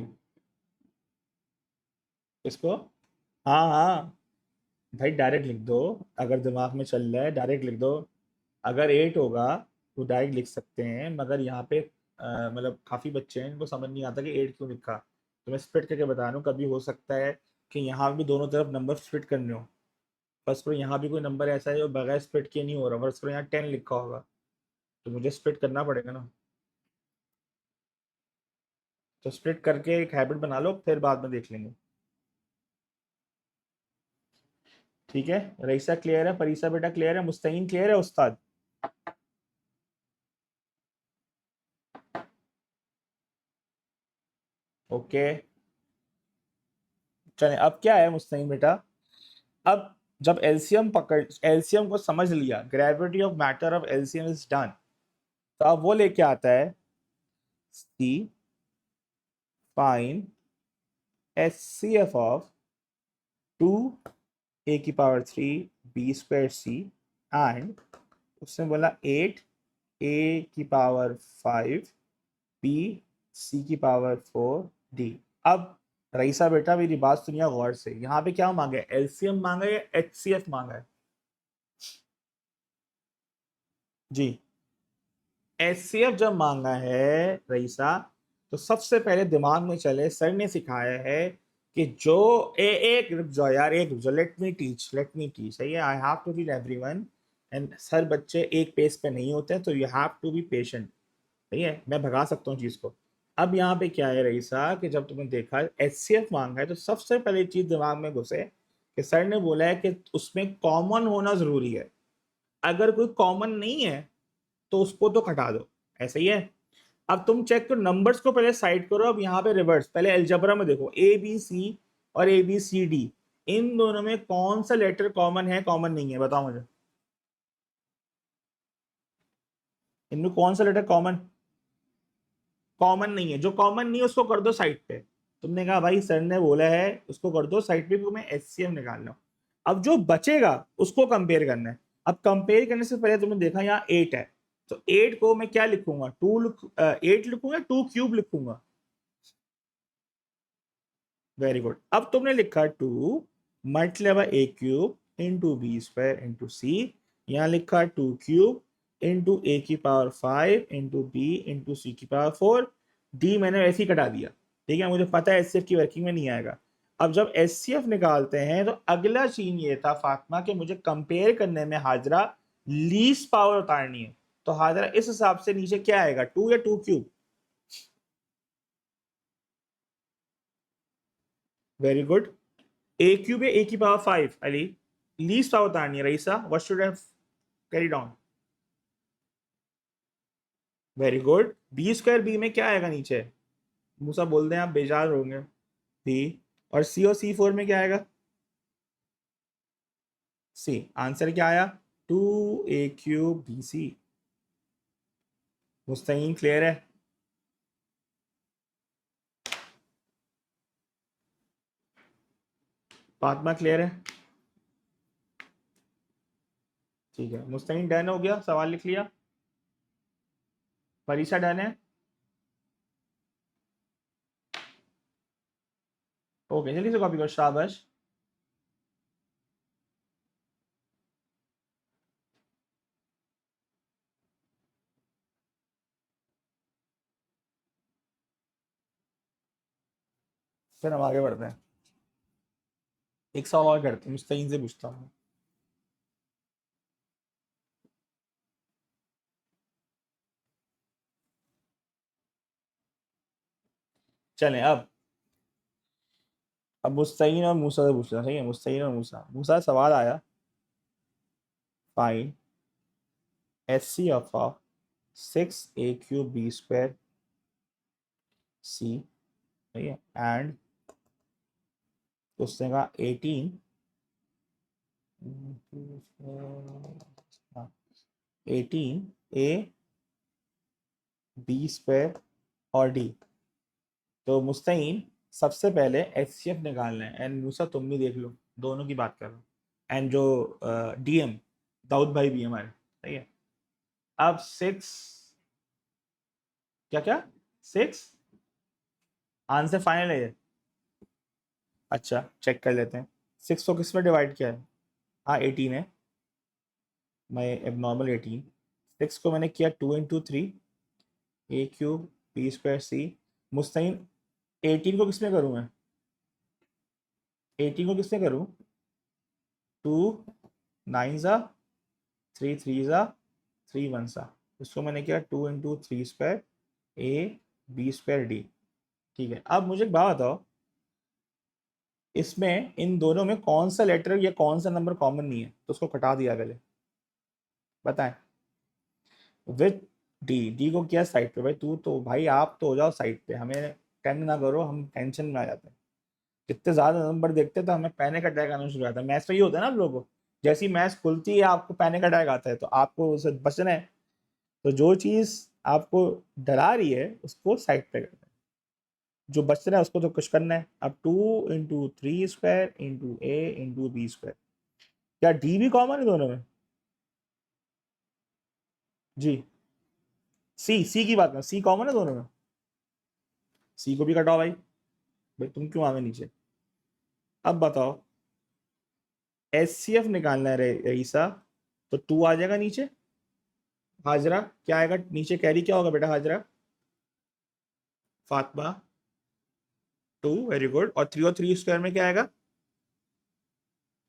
इसको, हाँ हाँ भाई डायरेक्ट लिख दो, अगर दिमाग में चल रहा है डायरेक्ट लिख दो। अगर 8 होगा तो डायरेक्ट लिख सकते हैं, मगर यहाँ पे मतलब काफी बच्चे हैं इनको समझ नहीं आता कि 8 क्यों लिखा। तो मैं स्प्लिट करके बता रहा हूँ, कभी हो सकता है कि यहाँ भी दोनों तरफ नंबर स्प्लिट करने हो। फर्स्ट करो यहाँ भी कोई नंबर ऐसा है जो बगैर स्प्लिट किए नहीं हो रहा, फर्स्ट करो यहाँ 10 लिखा होगा, तो मुझे स्प्लिट करना पड़ेगा ना। तो स्प्लिट करके एक हैबिट बना लो, फिर बाद में देख लेंगे। ठीक है, रईसा क्लियर है, परीसा बेटा क्लियर है, मुस्तईन क्लियर है उस्ताद? ओके। चले अब क्या है मुस्तईन बेटा, अब जब एलसीएम पकड़, एलसीएम को समझ लिया, gravity of matter of LCM is done, तो अब वो लेके आता है सी फाइन एचसीएफ ऑफ 2 a की power 3 b square c and उसने बोला 8 a की पावर 5 b c की पावर 4 d। अब रईसा बेटा मेरी बात सुनिए गौर से, यहाँ पे क्या मांगा है, एलसीएम मांगा है या एचसीएफ मांगा है? जी, एचसीएफ जब मांगा है रईसा, तो सबसे पहले दिमाग में चले, सर ने सिखाया है कि जो एक रुक जाओ यार, एक रुक जाओ, लेट मी टीच, सही है, I have to teach everyone, and sir बच्चे एक पेस पे नहीं होते, तो you have to be patient. सही है, मैं भगा सकता हूँ चीज को। अब यहाँ पे क्या है रईसा कि जब तुमने देखा एचसीएफ मांगा है, तो सबसे पहले चीज दिमाग में घुसे कि सर ने बोला है कि उसमें कॉमन होना जरूरी है, अगर कोई कॉमन नहीं है तो उसको तो हटा दो, ऐसा ही है। अब तुम चेक करो, नंबर्स को पहले साइड करो, अब यहाँ पे रिवर्स, पहले अलजेब्रा में देखो ए बी सी और ए बी सी डी, इन दोनों में कौन सा लेटर कॉमन है, कॉमन नहीं है, बताओ मुझे। इनमें कौन सा लेटर कॉमन, कॉमन नहीं है, जो कॉमन नहीं है उसको कर दो साइड पे। तुमने कहा भाई सर ने बोला है उसको कर दो साइड पे, मैं एचसीएम निकाल रहा हूं। अब जो बचेगा उसको कंपेयर करना है। अब कंपेयर करने से पहले तुमने देखा यहाँ 8 है, तो 8 को मैं क्या लिखूंगा, 8 लिखूंगा, 2 क्यूब लिखूंगा। Very good. अब तुमने लिखा 2 multiply by a cube into b square into c, यहाँ लिखा 2 क्यूब इंटू ए की power 5 into b into c की पावर 4, डी मैंने वैसे ही कटा दिया। ठीक है, मुझे पता है एचसीएफ की वर्किंग में नहीं आएगा। अब जब एचसीएफ निकालते हैं तो अगला सीन ये था फातिमा कि मुझे कंपेयर करने में हाजरा लीस्ट पावर उतारनी है, तो हाजरा इस हिसाब से नीचे क्या आएगा, 2 या 2 cube? Very good. A cube है, ए की पावर 5 अली, लीस्ट पावर उतारनी है Raisa, what should have carry down? Very good. B square, b में क्या आएगा नीचे? मूसा बोल दें, आप बेजार होंगे। बी। और सी, और C4 में क्या आएगा? सी। आंसर क्या आया? 2 a³ BC। मुस्तकीम क्लियर है? फातिमा क्लियर है? ठीक है, मुस्तकीम डन हो गया, सवाल लिख लिया। परीक्षा डन है? ओके, जल्दी से कॉपी करो, शाबाश। फिर हम आगे बढ़ते हैं, एक सवाल और करते हैं, मुस्तकीम से पूछता हूँ। चलें अब मुस्तईन और मूसा से पूछना, सही है। मुस्तईन और मूसा, मूसा सवाल आया, find H C of 6a³ b² c, सही है, एंड उसने कहा 18 18a² b² और d। तो मुस्तईन सबसे पहले HCF निकालना है, एंड मूसा तुम भी देख लो, दोनों की बात कर रहा हूँ, एंड जो DM दाऊद भाई भी हमारे, सही है। अब 6, क्या क्या 6 आंसर फाइनल है ये? अच्छा चेक कर लेते हैं, 6 को किस में डिवाइड किया है? हाँ 18 है, मैं एबनॉर्मल 18, 6 को मैंने किया 2 × 3 a³ b² c। मुस्तईन 18 को किस में करूँ मैं? 18 को किस में करूँ? 2 9 ज़ा 3 3 ज़ा 3 1 सा, इसको मैंने किया 2 × 3² a² b² d। ठीक है, अब मुझे एक बात बताओ, इसमें इन दोनों में कौन सा लेटर या कौन सा नंबर कॉमन नहीं है? तो उसको कटा दिया पहले, बताएं। विथ डी को किया साइड पे, भाई तू तो भाई आप तो हो जाओ साइड पे, हमें टेंड ना करो, हम टेंशन में आ जाते हैं। जितने ज्यादा नंबर देखते हैं तो हमें पैनिक अटैक आना शुरू हो जाता है। मैथ्स में ये होता है ना आप लोगों को, जैसी मैथ्स खुलती है आपको पैनिक अटैक आता है, तो आपको उससे बचना है। तो जो चीज आपको डरा रही है उसको साइड पे करना है, जो बच रहा है उसको तो कुछ करना है। अब 2 × 3² × a × b², क्या डी भी कॉमन है दोनों में? जी, सी की बात कर, सी कॉमन है दोनों में, सी को भी कटाओ भाई, भाई तुम क्यों आ गए नीचे? अब बताओ, HCF निकालना है रईसा, तो 2 आ जाएगा नीचे, हाजरा क्या आएगा नीचे, कैरी क्या होगा बेटा हाजरा? Fatima 2, very good. और 3 और 3 स्क्वायर में क्या आएगा?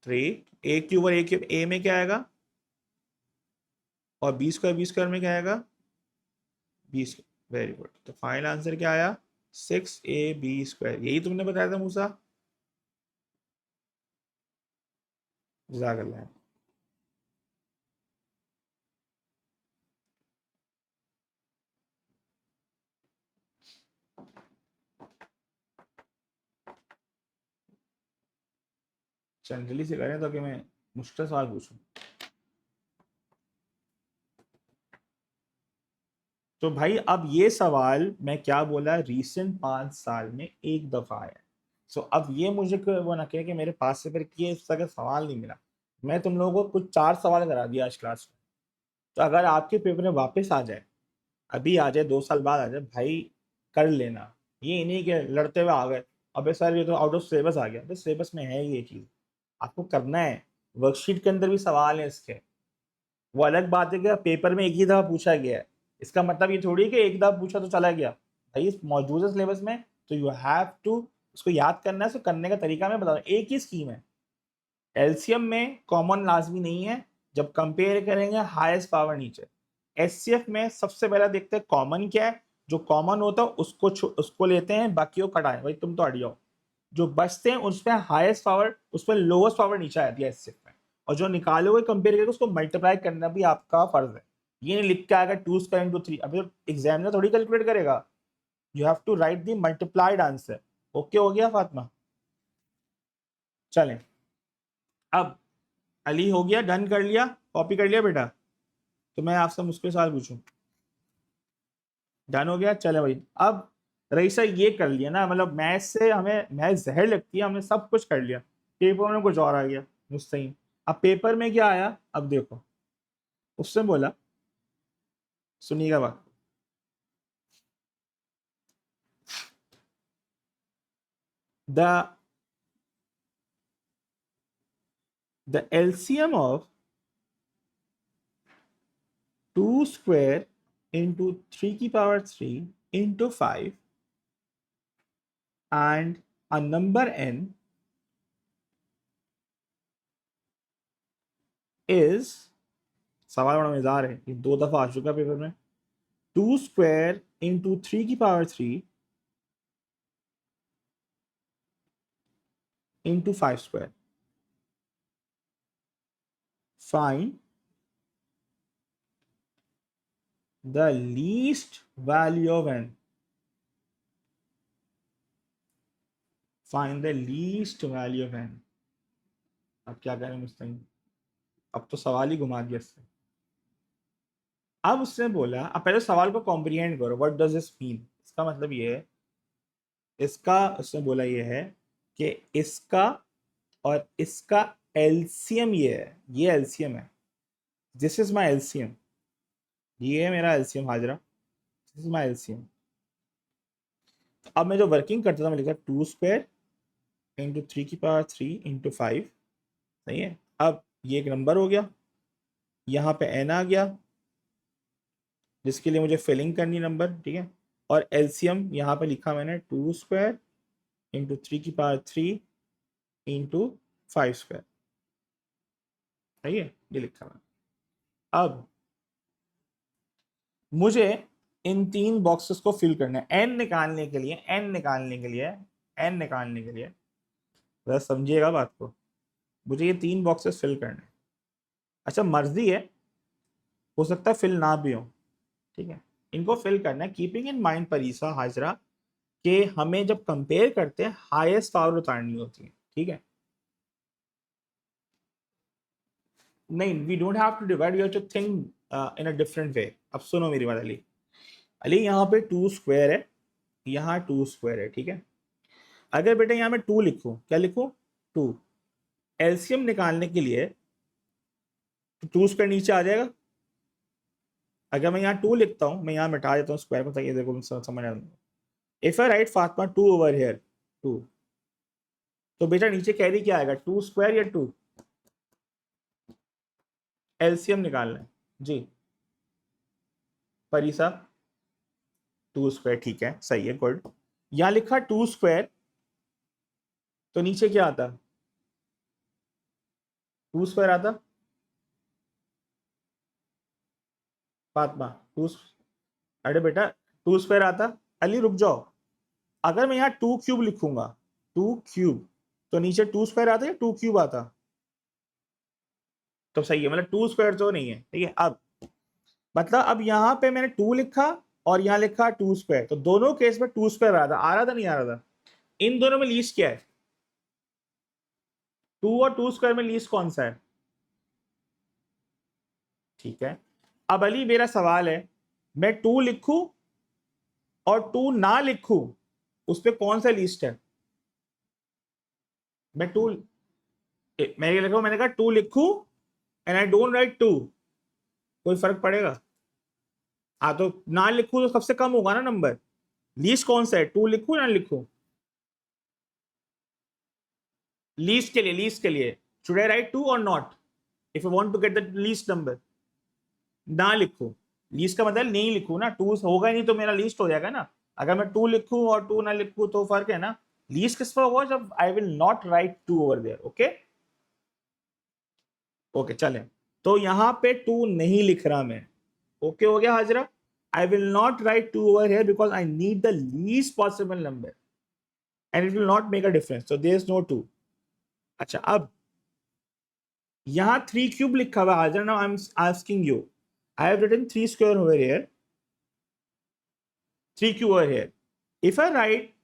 3। a³ ए में क्या आएगा? और b² में क्या आएगा? b², very good. तो फाइनल आंसर क्या आया? 6ab²। यही तुमने बताया था मूसा, जज़ाकल्लाह। जनरली से करें तो कि मैं मुश्किल सवाल पूछूं? तो भाई अब ये सवाल मैं क्या बोला, रीसेंट 5 साल में एक दफा आया। सो अब ये मुझे वो ना कहे कि मेरे पास से फिर किए इस तरह का सवाल नहीं मिला। मैं तुम लोगों को कुछ 4 सवाल करा दिया आज क्लास में, तो अगर आपके पेपर में वापस आ जाए, अभी आ जाए 2 साल बाद आ जाए, भाई कर लेना। ये नहीं कि लड़ते हुए आ गए, अबे सर ये तो आउट ऑफ सिलेबस आ गया, बस सिलेबस में है ये चीज, आपको करना है। वर्कशीट के अंदर भी सवाल है इसके। वो अलग बात है कि पेपर में एक ही दफा पूछा गया है, इसका मतलब ये थोड़ी है कि एक दफा पूछा तो चला गया। भाई इस मौजूदा सिलेबस में तो यू हैव टू उसको याद करना है। उसको करने का तरीका मैं बता रहा हूँ, एक ही स्कीम है। एलसीएम में कॉमन लाजमी नहीं है, जब कंपेयर करेंगे हाईएस्ट पावर नीचे। एचसीएफ में सबसे पहला देखते हैं कॉमन क्या है, जो कॉमन होता है उसको लेते हैं, बाकी वो कटाए, भाई तुम तो हट जाओ। जो बचते हैं उसमें हाईएस्ट पावर, उसमें लोएस्ट पावर नीचे आती है एचसीएफ में। और जो निकालोगे कंपेयर करके उसको मल्टीप्लाई करना भी आपका फर्ज है। ये नहीं लिख के आएगा 2² × 3, अभी तो एग्जामिनर थोड़ी कैलकुलेट करेगा, you have to write the multiplied answer. Okay हो गया फातिमा? चलें, अब अली हो गया, डन कर लिया, कॉपी कर लिया बेटा? तो मैं आपसे मुश्किल सवाल पूछूं? डन हो गया, चले भाई। अब रईसा ये कर लिया ना, मतलब मैथ से हमें मैथ जहर लगती है, हमने सब कुछ कर लिया, पेपर में कुछ और आ गया मुस्तैन। अब पेपर में क्या आया, अब देखो। उसने बोला, सुनिएगा बात, the the LCM of 2² × 3³ 3 × 5 and a number n is, सवाल बड़ा मजेदार है, ये 2 दफा आ चुका पेपर में। 2² × 3³ 3 into 5 square. Find the least value of n. Find the least value of n. अब क्या करें मुस्ताइन, अब तो सवाल ही घुमा दिया इससे। अब उसने बोला, अब पहले सवाल को कॉम्प्रिहेंड करो, व्हाट डज दिस मीन। इसका मतलब ये है, इसका उसने बोला ये है कि इसका और इसका एलसीएम ये है, ये एलसीएम है, दिस इज माय एलसीएम, ये है मेरा LCM Hajra, this is my LCM. अब मैं जो वर्किंग करता था मैं लिखा 2 स्क्वायर इंटू 3 की पावर 3 इंटू 5, सही है। अब ये एक नंबर हो गया, यहाँ पे एन आ गया जिसके लिए मुझे फिलिंग करनी नंबर, ठीक है। और एलसीएम यहाँ पे लिखा मैंने 2 स्क्वायर इंटू 3 की पावर 3 इंटू 5 स्क्वायर, सही है, ये लिखा मैंने। अब मुझे इन 3 बॉक्सेस को फिल करना है, एन निकालने के लिए, एन निकालने के लिए, एन निकालने के लिए, बस समझिएगा बात को, मुझे ये 3 बॉक्सेस फिल करने हैं। अच्छा मर्जी है, हो सकता है फिल ना भी हो, ठीक है, इनको फिल करना है, कीपिंग इन माइंड परीसा हाजरा कि हमें जब कंपेयर करते हैं हाईएस्ट पावर उतारनी होती है, ठीक है। नहीं, we don't have to divide, you have to think in a different way. अब सुनो मेरी बात अली, अली यहाँ पे 2 स्क्वायर है, यहाँ 2 स्क्वायर है, ठीक है। अगर बेटा यहाँ मैं 2 लिखूं, क्या लिखूं, 2, एलसीएम निकालने के लिए तो 2 स्क्वायर नीचे आ जाएगा। अगर मैं यहाँ 2 लिखता हूँ, मैं यहाँ मिटा देता हूँ स्क्वायर को ताकि देखो समझ आ जाए। If I right Fatima 2 over here 2, तो बेटा नीचे कैरी क्या आएगा, 2 स्क्वायर या 2, एलसीएम निकालना है जी परी साहब, 2 स्क्वायर, ठीक है, सही है, गुड। यहाँ लिखा 2 स्क्वायर, तो नीचे क्या आता, 2 स्क्वायर आता फातिमा, 2, अरे बेटा 2 स्क्वायर आता। अली रुक जाओ, अगर मैं यहाँ 2 क्यूब लिखूंगा, 2 क्यूब, तो नीचे 2 स्क्वायर आता या 2 क्यूब आता, तो सही है, मतलब 2 स्क्वायर तो नहीं है, ठीक है। अब मतलब अब यहाँ पे मैंने 2 लिखा और यहाँ लिखा 2 स्क्वायर, तो दोनों केस में 2 स्क्वायर आ रहा था नहीं आ रहा था। इन दोनों में लीस्ट क्या है, 2 और 2 स्क्वायर में लीस्ट कौन सा है, ठीक है। अब अली मेरा सवाल है, मैं 2 लिखूं और 2 ना लिखूं, उस पर कौन सा लीस्ट है। मैं 2, मैं ये लिखूं, मैंने कहा 2 लिखूं एंड आई डोंट राइट 2, कोई फर्क पड़ेगा, हाँ तो ना लिखूं तो सबसे कम होगा ना नंबर, लीस्ट कौन सा है, 2 लिखूं ना लिखूं, लीस्ट के लिए, लीस्ट के लिए should I write 2 or not, if you want to get the least number, ना लिखूं, लीस्ट का मतलब नहीं लिखूं ना, 2 होगा नहीं तो मेरा लीस्ट हो जाएगा ना। अगर मैं 2 लिखूं और 2 ना लिखूं तो फर्क है ना, लीस्ट किस पर होगा, जब I will not write 2 over there, okay okay चलें। तो यहां पे 2 नहीं लिख रहा मैं, ओके हो गया Hajra, I will not write 2 over here because I need the least possible number and it will not make a difference, so there is no 2। अच्छा अब यहां 3 क्यूब लिखा हुआ Hajra, now I am asking you, I have written 3 square over here, 3 cube over here, if I write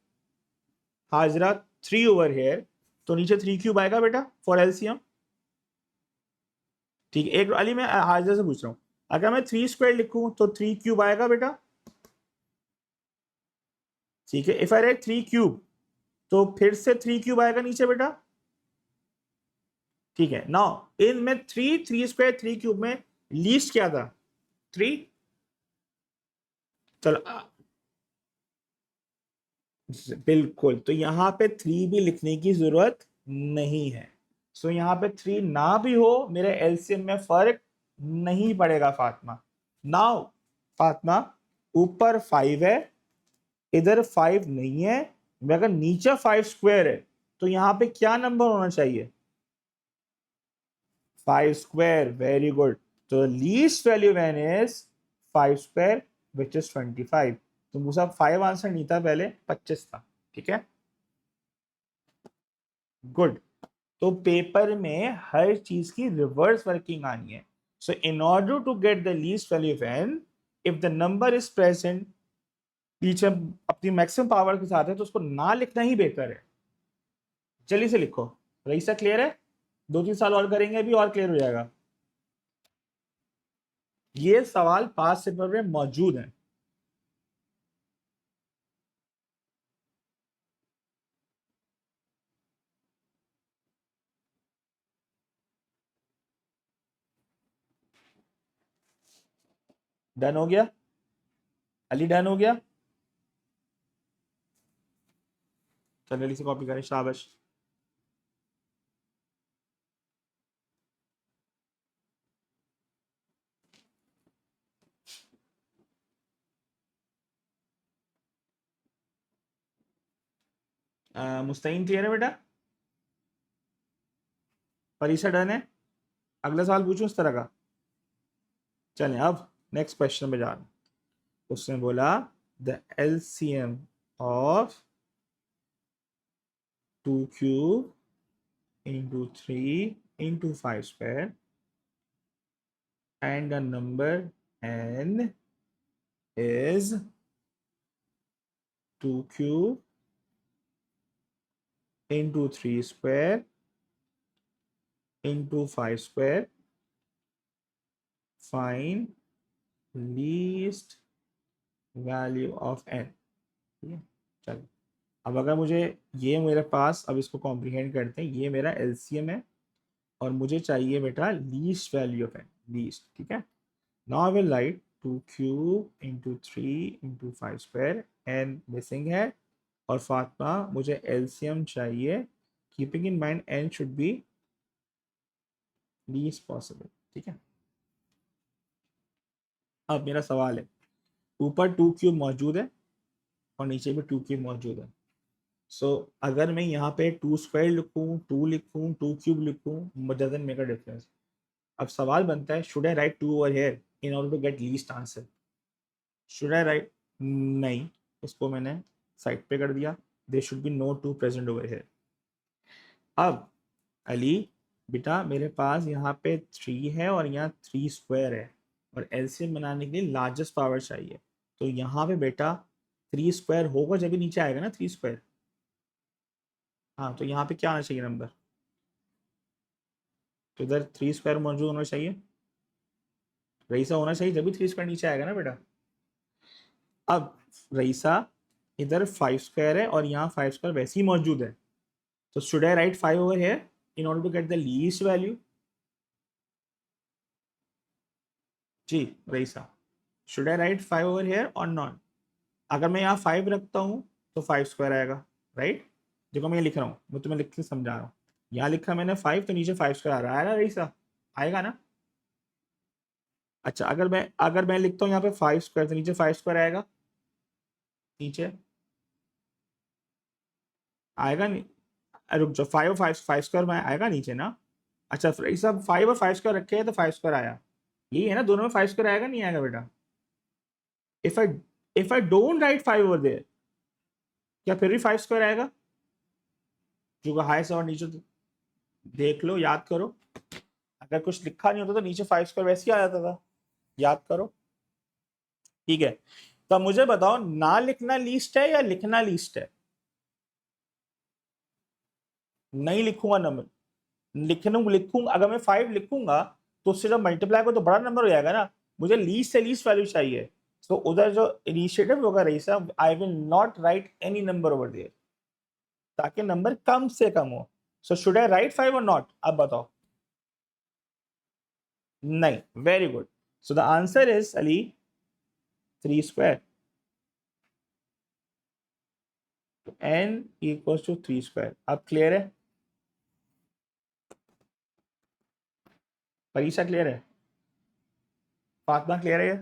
Hajra 3 over here, तो नीचे 3 cube आएगा बेटा for LCM, ठीक है। एक अली मैं हाजरा से पूछ रहा हूं, अगर मैं 3 स्क्वायर लिखूं तो 3 क्यूब आएगा बेटा, ठीक है। इफ आई राइट 3 क्यूब, तो फिर से 3 क्यूब आएगा नीचे बेटा, ठीक है। नाउ इन में 3 स्क्वायर 3 क्यूब में लीस्ट क्या था, 3, चलो बिल्कुल, तो यहां पे 3 भी लिखने की जरूरत नहीं है, सो यहां पे 3 ना भी हो मेरे एलसीएम में फर्क नहीं पड़ेगा फातिमा। नाउ फातिमा ऊपर 5 है, इधर 5 नहीं है, अगर नीचे 5 स्क्वायर है तो यहां पे क्या नंबर होना चाहिए, 5 स्क्वायर, वेरी गुड। तो least value when is 5 square which is 25, तो मुझे 5 आंसर नहीं था पहले, 25 था, ठीक है। गुड। तो पेपर में हर चीज की रिवर्स वर्किंग आनी है। So in order to get the least value of n, if the number is present, पीछे अपनी मैक्सिमम पावर के साथ है, तो उसको ना लिखना ही बेहतर है। जल्दी से लिखो। रईसा क्लियर है? 2-3 साल और करेंगे अभी और क्लियर हो जाएगा। ये सवाल पास पेपर में मौजूद है। डन हो गया? अली डन हो गया? चल जल्दी से कॉपी करें, शाबाश। मुस्तैन क्लियर है बेटा? परीक्षा डन है? अगला सवाल पूछूं इस तरह का? चलें अब नेक्स्ट क्वेश्चन में जा रहे हैं। उसने बोला the LCM of 2 cube into 3 into 5 square and the number n is 2 cube into 3 square into 5 square. Find least value of n. ठीक है, चलो अब अगर मुझे ये मेरे पास, अब इसको कॉम्प्रिहेंड करते हैं, ये मेरा एलसीएम है और मुझे चाहिए बेटा least value of n, least. ठीक है, now I will write 2 cube into 3 into 5 square, n missing है, और फातिमा मुझे एलसीएम चाहिए, keeping in mind n should be least possible. ठीक है, अब मेरा सवाल है, ऊपर 2 क्यूब मौजूद है और नीचे भी 2 क्यूब मौजूद है। सो अगर मैं यहाँ पे 2 स्क्वायर लिखूँ, 2 लिखूँ, 2 क्यूब लिखूँ, डजंट मेक अ डिफरेंस। अब सवाल बनता है, should I write 2 over here in order to get least answer? Should I write? नहीं, इसको मैंने साइड पे कर दिया। There should be no 2 present over here. अब अली बेटा मेरे पास यहाँ पे 3 है और यहाँ 3 स्क्वायर है, और एलसीएम बनाने के लिए लार्जेस्ट पावर चाहिए। तो यहाँ पे बेटा 3 स्क्वायर होगा जब भी नीचे आएगा ना 3 स्क्वायर। हाँ, तो यहाँ पे क्या आना चाहिए नंबर? तो इधर 3 स्क्वायर मौजूद होना चाहिए, रईसा होना चाहिए, जब भी 3 स्क्वायर नीचे आएगा ना बेटा। अब रईसा इधर 5 स्क्वायर है और यहाँ 5 स्क्वायर वैसे ही मौजूद है, तो should I write 5 over here in order to get the least value? जी Raisa, should I write 5 over here or not? अगर मैं यहाँ 5 रखता हूँ तो 5 स्क्वायर आएगा, राइट? देखो मैं ये लिख रहा हूँ, मैं तुम्हें लिख के समझा रहा हूँ। यहाँ लिखा मैंने 5, तो नीचे 5 स्क्वायर आ रहा है ना रईसा? आएगा ना? अच्छा, अगर मैं लिखता हूँ यहाँ पे 5 स्क्वायर, तो नीचे 5 स्क्वायर आएगा? नीचे आएगा नहीं? रुक जाओ, 5 और 5, 5 स्क्वायर में आएगा नीचे ना? अच्छा, रईसा 5 और 5 स्क्वायर रखे हैं तो 5 स्क्वायर आया, यही है ना? दोनों में 5 स्क्वायर आएगा नहीं आएगा बेटा? If I if I don't write 5 over there, क्या फिर भी 5 स्क्वायर आएगा? जो हाई से और नीचे तो देख लो, याद करो। अगर कुछ लिखा नहीं होता तो नीचे 5 स्क्वायर वैसे ही आ जाता था, याद करो। ठीक है, तो अब मुझे बताओ, ना लिखना लीस्ट है या लिखना लीस्ट है? नहीं लिखूंगा नंबर, लिखूंगा। अगर मैं 5 लिखूंगा तो उससे जब मल्टीप्लाई को तो बड़ा नंबर हो जाएगा ना। मुझे लीस्ट से लीस्ट वैल्यू चाहिए, तो उधर जो इनिशिएटिव होगा रही साहब, I will not write any number over there, ताकि नंबर कम से कम हो। सो शुड आई राइट 5 और नॉट? अब बताओ। नहीं, very good. So the answer is Ali 3 square. n equals to 3 square. अब क्लियर है? परीक्षा क्लियर है? फातिमा क्लियर है?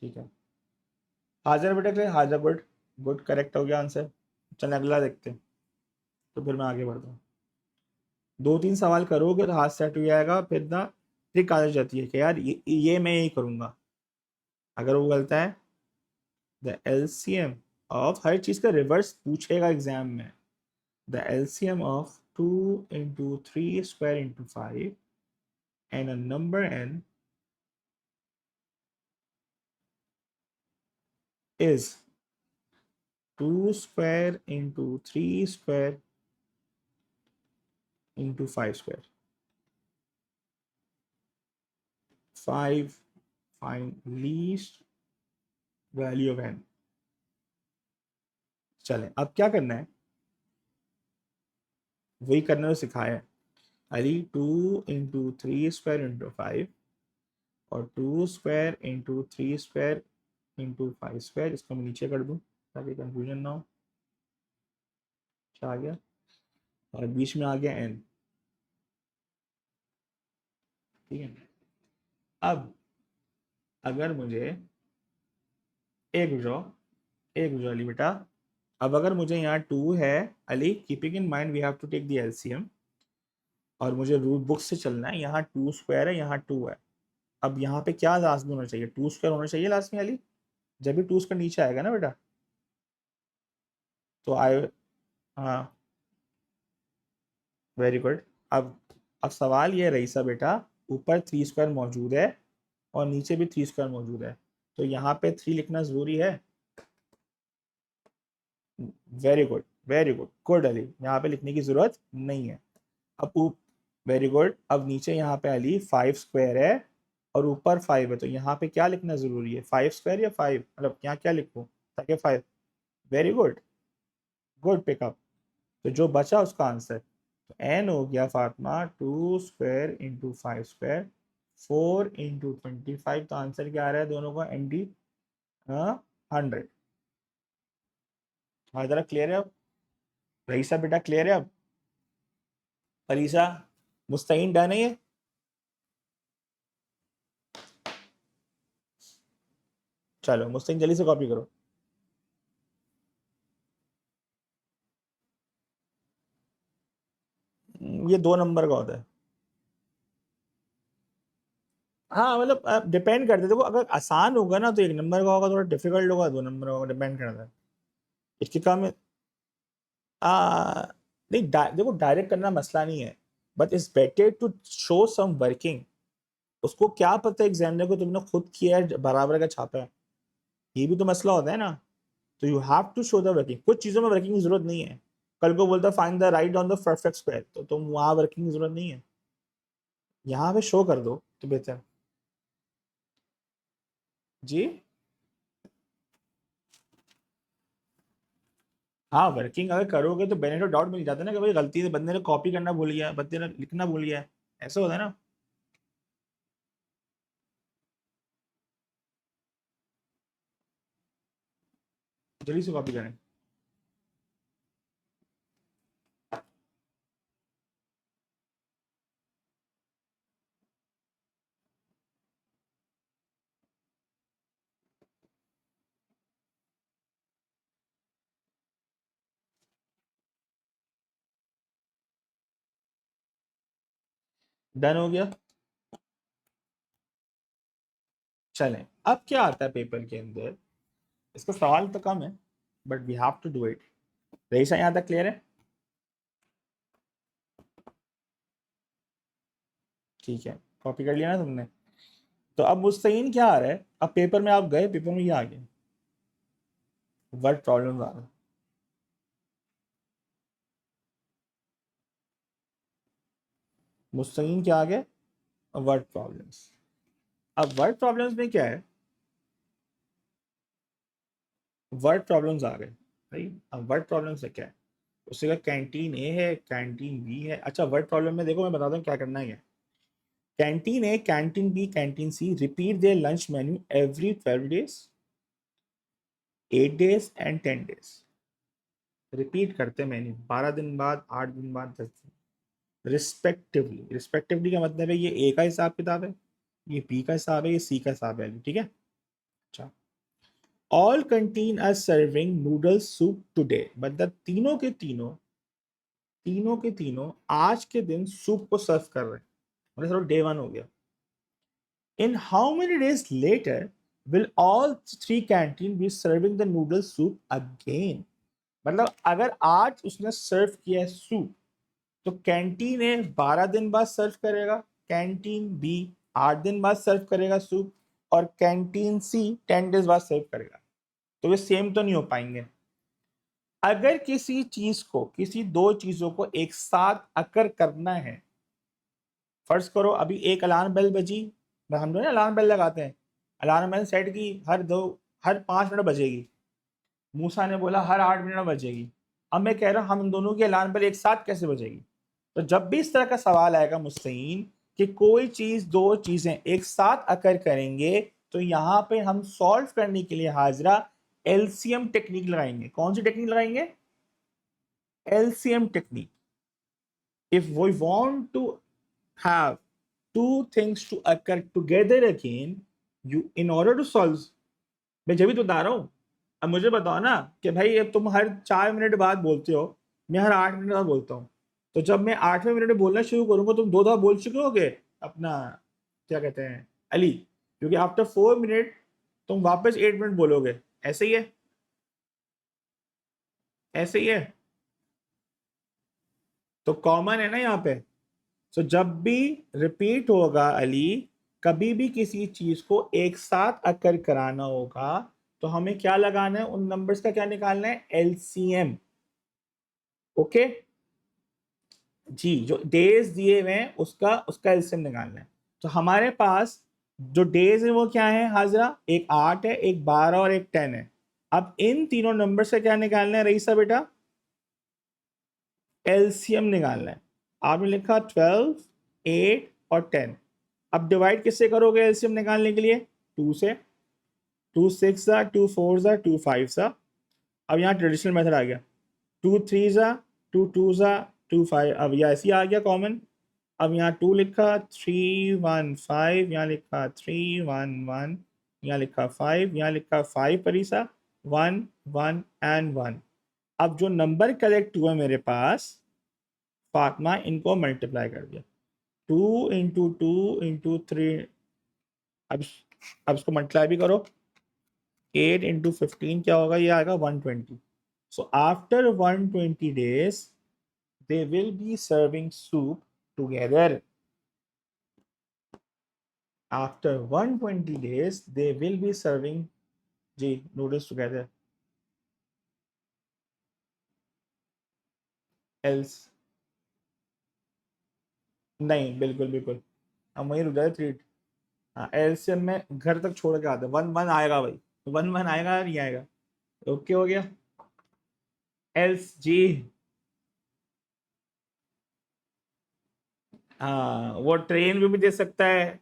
ठीक है, हाजिर बेटा क्लियर? हाजिर, गुड गुड, करेक्ट हो गया आंसर। चल अगला देखते हैं, तो फिर मैं आगे बढ़ता हूँ। 2-3 सवाल करोगे तो हाथ सेट हो जाएगा, फिर ना ट्रिक आ जाती है कि यार ये मैं यही करूंगा। अगर वो गलत है, द एलसीएम ऑफ हर चीज का रिवर्स पूछेगा एग्जाम में, the LCM of 2 into 3 square into 5 and a number n is 2 square into 3 square into 5 square. 5, find least value of n. चलें, अब क्या करना है, वही करना तो सिखाया है अली। 2 इंटू 3 स्क्वायर इंटू 5 और 2 square into 3 square into 5 square, इसको मैं नीचे कर दूं ताकि कंफ्यूजन ना हो। क्या आ गया, और बीच में आ गया n। ठीक है, अब अगर मुझे एक अली बेटा, अब अगर मुझे यहाँ 2 है Ali, keeping in mind we have to take the LCM, और मुझे रूट बुक से चलना है। यहाँ 2 स्क्वायर है, यहाँ 2 है। अब यहाँ पे क्या लास्ट में होना चाहिए, 2 स्क्वायर होना चाहिए लास्ट में अली, जब भी 2 स्क्वायर नीचे आएगा ना बेटा। तो आई, हाँ वेरी गुड। अब सवाल ये रईसा बेटा, ऊपर 3 स्क्वायर मौजूद है और नीचे भी 3 स्क्वायर मौजूद है, तो यहाँ पे 3 लिखना जरूरी है। Very good, very good, good Ali, यहाँ पे लिखने की जरूरत नहीं है। अब वेरी गुड, अब नीचे यहाँ पे अली 5 स्क्वायर है और ऊपर 5 है, तो यहाँ पे क्या लिखना जरूरी है, 5 स्क्वायर या 5, मतलब यहाँ क्या लिखूँ ताकि 5। Very good, good pickup. तो जो बचा उसका आंसर, तो एन हो गया Fatima 2 square into 5 square 4 into 25। तो आंसर क्या आ रहा है दोनों का, एन डी 100। हाँ जरा क्लियर है अब, रईसा बेटा क्लियर है अब, अलीसा मुस्तैन डन है ये। चलो मुस्तैन जल्दी से कॉपी करो। ये 2 नंबर का होता है। हाँ मतलब डिपेंड करते, देखो अगर आसान होगा ना तो 1 नंबर का होगा, थोड़ा डिफिकल्ट होगा 2 नंबर का होगा, डिपेंड करता है। इसके काम में नहीं देखो डायरेक्ट करना मसला नहीं है, but it's better to show some working. उसको क्या पता एग्जामिनर को तुमने खुद किया है बराबर का छापा है, ये भी तो मसला होता है ना। तो you have to show the working, कुछ चीजों में वर्किंग की जरूरत नहीं है। कल को बोलता find the right on the perfect square, तो तुम वहां वर्किंग की जरूरत नहीं है, यहाँ पे शो कर दो तो बेहतर। जी हाँ, वर्किंग अगर करोगे तो बेनिफिट डाउट मिल जाता है ना कि भाई गलती से बंदे ने कॉपी करना भूल गया, बंदे ने लिखना भूल गया, ऐसा होता है ना। जल्दी से कॉपी करें। डन हो गया। चलें, अब क्या आता है पेपर के अंदर, इसका सवाल तो कम है but we have to do it. Raisa यहाँ तक क्लियर है? ठीक है, कॉपी कर लिया ना तुमने। तो अब मुस्तकीन क्या आ रहा है, अब पेपर में आप गए, पेपर में ये आ गया, वर्ड प्रॉब्लम आ रहा है। मुस्तकीन क्या आ गया, वर्ड प्रॉब्लम्स। अब वर्ड प्रॉब्लम्स में क्या है, वर्ड प्रॉब्लम्स आ गए भाई। अब वर्ड प्रॉब्लम से क्या है, उससे का कैंटीन ए है, कैंटीन बी है। अच्छा वर्ड प्रॉब्लम में देखो मैं बताता हूँ क्या करना है। Canteen A, canteen B, canteen C repeat their lunch menu every 12 days, 8 days and 10 days। Repeat करते मेन्यू 12 दिन बाद, 8 दिन बाद, 10 दिन, रिस्पेक्टिवली। रिस्पेक्टिवली का मतलब है ये ए का हिसाब किताब है, ये बी का हिसाब है, ये सी का हिसाब है, ठीक है। अच्छा, all canteen are serving noodle soup today, मतलब तीनों के तीनों आज के दिन सूप को सर्व कर रहे हैं, मतलब चलो डे 1 हो गया। In how many days later will all 3 canteen be serving the noodle soup again? मतलब अगर आज उसने सर्व किया है सूप, तो कैंटीन ए 12 दिन बाद सर्व करेगा, कैंटीन बी 8 दिन बाद सर्व करेगा सूप, और कैंटीन सी 10 डेज बाद सर्व करेगा। तो वे सेम तो नहीं हो पाएंगे। अगर किसी चीज को, किसी दो चीजों को एक साथ अकर करना है, फर्ज करो अभी एक अलार्म बेल बजी, हम जो है अलार्म बेल लगाते हैं, अलार्म बेल सेट की हर 5 मिनट बजेगी, मूसा ने बोला हर 8 मिनट बजेगी। अब मैं कह रहा हूं हम इन दोनों की अलार्म बेल एक साथ कैसे बजेगी? तो जब भी इस तरह का सवाल आएगा मुस्तईन कि कोई चीज दो चीजें एक साथ अकर करेंगे, तो यहां पे हम सॉल्व करने के लिए हाजरा एलसीएम टेक्निक लगाएंगे। कौन सी टेक्निक लगाएंगे? LCM technique. If we want to have two things to occur together again, you in order to solve, मैं जब भी तो बता रहा हूं। अब मुझे बताओ ना कि भाई अब तुम हर 4 मिनट बाद बोलते हो, मैं हर 8 मिनट बाद बोलता हूँ, तो जब मैं 8वें मिनट में बोलना शुरू करूंगा तुम दो दफा बोल चुके होगे अपना, क्या कहते हैं, अली, क्योंकि आफ्टर 4 मिनट तुम वापस 8 मिनट बोलोगे। ऐसे ही है, ऐसे ही है। तो कॉमन है ना यहाँ पे। तो जब भी रिपीट होगा अली, कभी भी किसी चीज को एक साथ अकर कराना होगा, तो हमें क्या लगाना है, उन नंबर्स का क्या निकालना है, एलसीएम। ओके जी, जो डेज दिए हुए हैं उसका उसका एलसीएम निकालना है। तो हमारे पास जो डेज है वो क्या है हाजरा, एक 8 है, एक 12 और एक 10 है। अब इन तीनों नंबर से क्या निकालना है रईसा बेटा, एलसीएम निकालना है। आपने लिखा 12, 8 और 10। अब डिवाइड किससे करोगे एलसीएम निकालने के लिए, 2 से। 2 6 ज़ा, 2 4 ज़ा, 2 5 ज़ा। अब यहाँ ट्रेडिशनल मेथड आ गया, 2 3 ज़ा, 2 2 ज़ा, 2 5। अब यह ऐसे ही आ गया कॉमन। अब यहाँ 2 लिखा, 3 1 5, यहाँ लिखा 3 1 1, यहाँ लिखा 5, यहाँ लिखा 5 परीसा, 1 1 एंड 1। अब जो नंबर कलेक्ट हुआ मेरे पास, फातिमा, इनको मल्टीप्लाई कर दिया, 2 × 2 × 3। अब अब इसको मल्टीप्लाई भी करो, 8 × 15 क्या होगा, ये आएगा 120। So after 120 days they will be serving soup together. After 120 days they will be serving जी noodles together. Else नहीं, बिल्कुल बिल्कुल, हम वहीं रुक जाए 3। हाँ, एलसीएम में घर तक छोड़ के आते, 1 1 आएगा भाई, 1 1 आएगा, नहीं आएगा। ओके हो गया। एल्स जी, हाँ वो ट्रेन भी दे सकता है,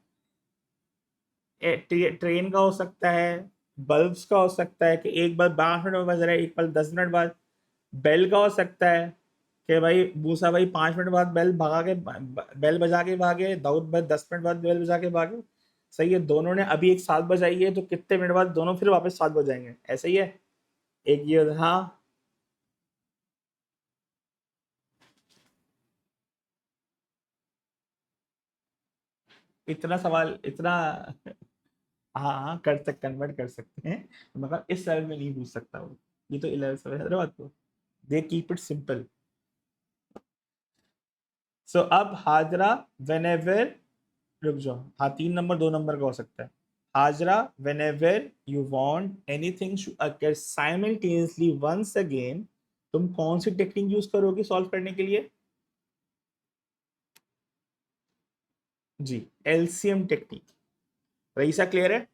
ट्रेन का हो सकता है, बल्ब्स का हो सकता है कि एक बल्ब 12 मिनट में बज रहा है, एक बल्ब 10 मिनट बाद। बेल का हो सकता है कि भाई मूसा भाई 5 मिनट बाद बेल भगा के, बेल बजा के भागे, दाऊद भाई 10 मिनट बाद बेल बजा के भागे। सही है, दोनों ने अभी एक साथ बजाई है, तो कितने मिनट बाद दोनों फिर वापस साथ बजाएंगे, ऐसा ही है। एक ये, हाँ इतना सवाल इतना, हाँ हाँ कर सकते, कन्वर्ट कर सकते हैं, मगर इस लेवल में नहीं पूछ सकता वो, ये तो 11 सवाल हैदराबाद को, दे कीप इट सिंपल। सो अब हाजरा, वेन एवर, रुक जाओ, हाँ 3 नंबर 2 नंबर का हो सकता है। Hajra, whenever you want anything to occur simultaneously once again, तुम कौन सी टेक्निक यूज करोगे सॉल्व करने के लिए? जी, एलसीएम टेक्निक। रईसा क्लियर है?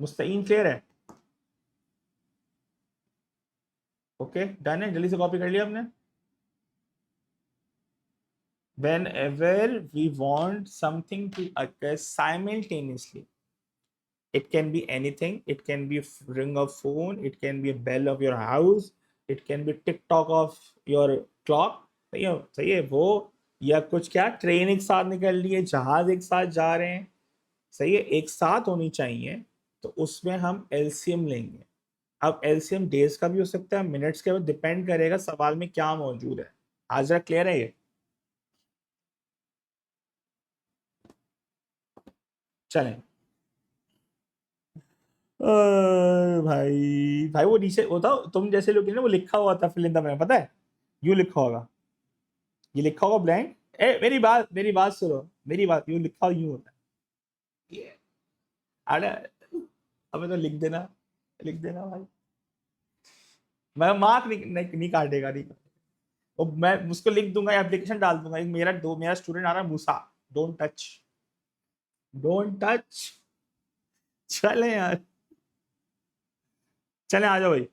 मुस्तईन क्लियर है? ओके डन है, जल्दी से कॉपी कर लिया आपने। Whenever we want something to occur simultaneously, it can be anything. It can be a ring of phone, it can be a bell of your house, it can be tick tock of your clock। सही है वो, या कुछ क्या, train एक साथ निकल रही है, जहाज एक साथ जा रहे हैं, सही है, एक साथ होनी चाहिए, तो उसमें हम एलसीएम लेंगे। अब एलसीएम डेज का भी हो सकता है, मिनट्स का भी, डिपेंड करेगा सवाल में क्या मौजूद है। हाजरा क्लियर है ये? चलें। भाई भाई वो नीचे होता, तुम जैसे लोग ना वो लिखा हुआ था फिल इन द ब्लैंक, पता है यूं लिखा होगा, ये लिखा होगा ब्लैंक। ए मेरी बात सुनो, मेरी बात, यूं लिखा यूं होता है ये। अरे अबे तो लिख देना भाई, मैं मार्क नहीं काटेगा, नहीं। वो मैं उसको लिख दूंगा, एप्लीकेशन डाल दूंगा, एक मेरा स्टूडेंट आ रहा है मूसा, डोंट टच, डोंट टच। चले यार, चले आ जाओ भाई।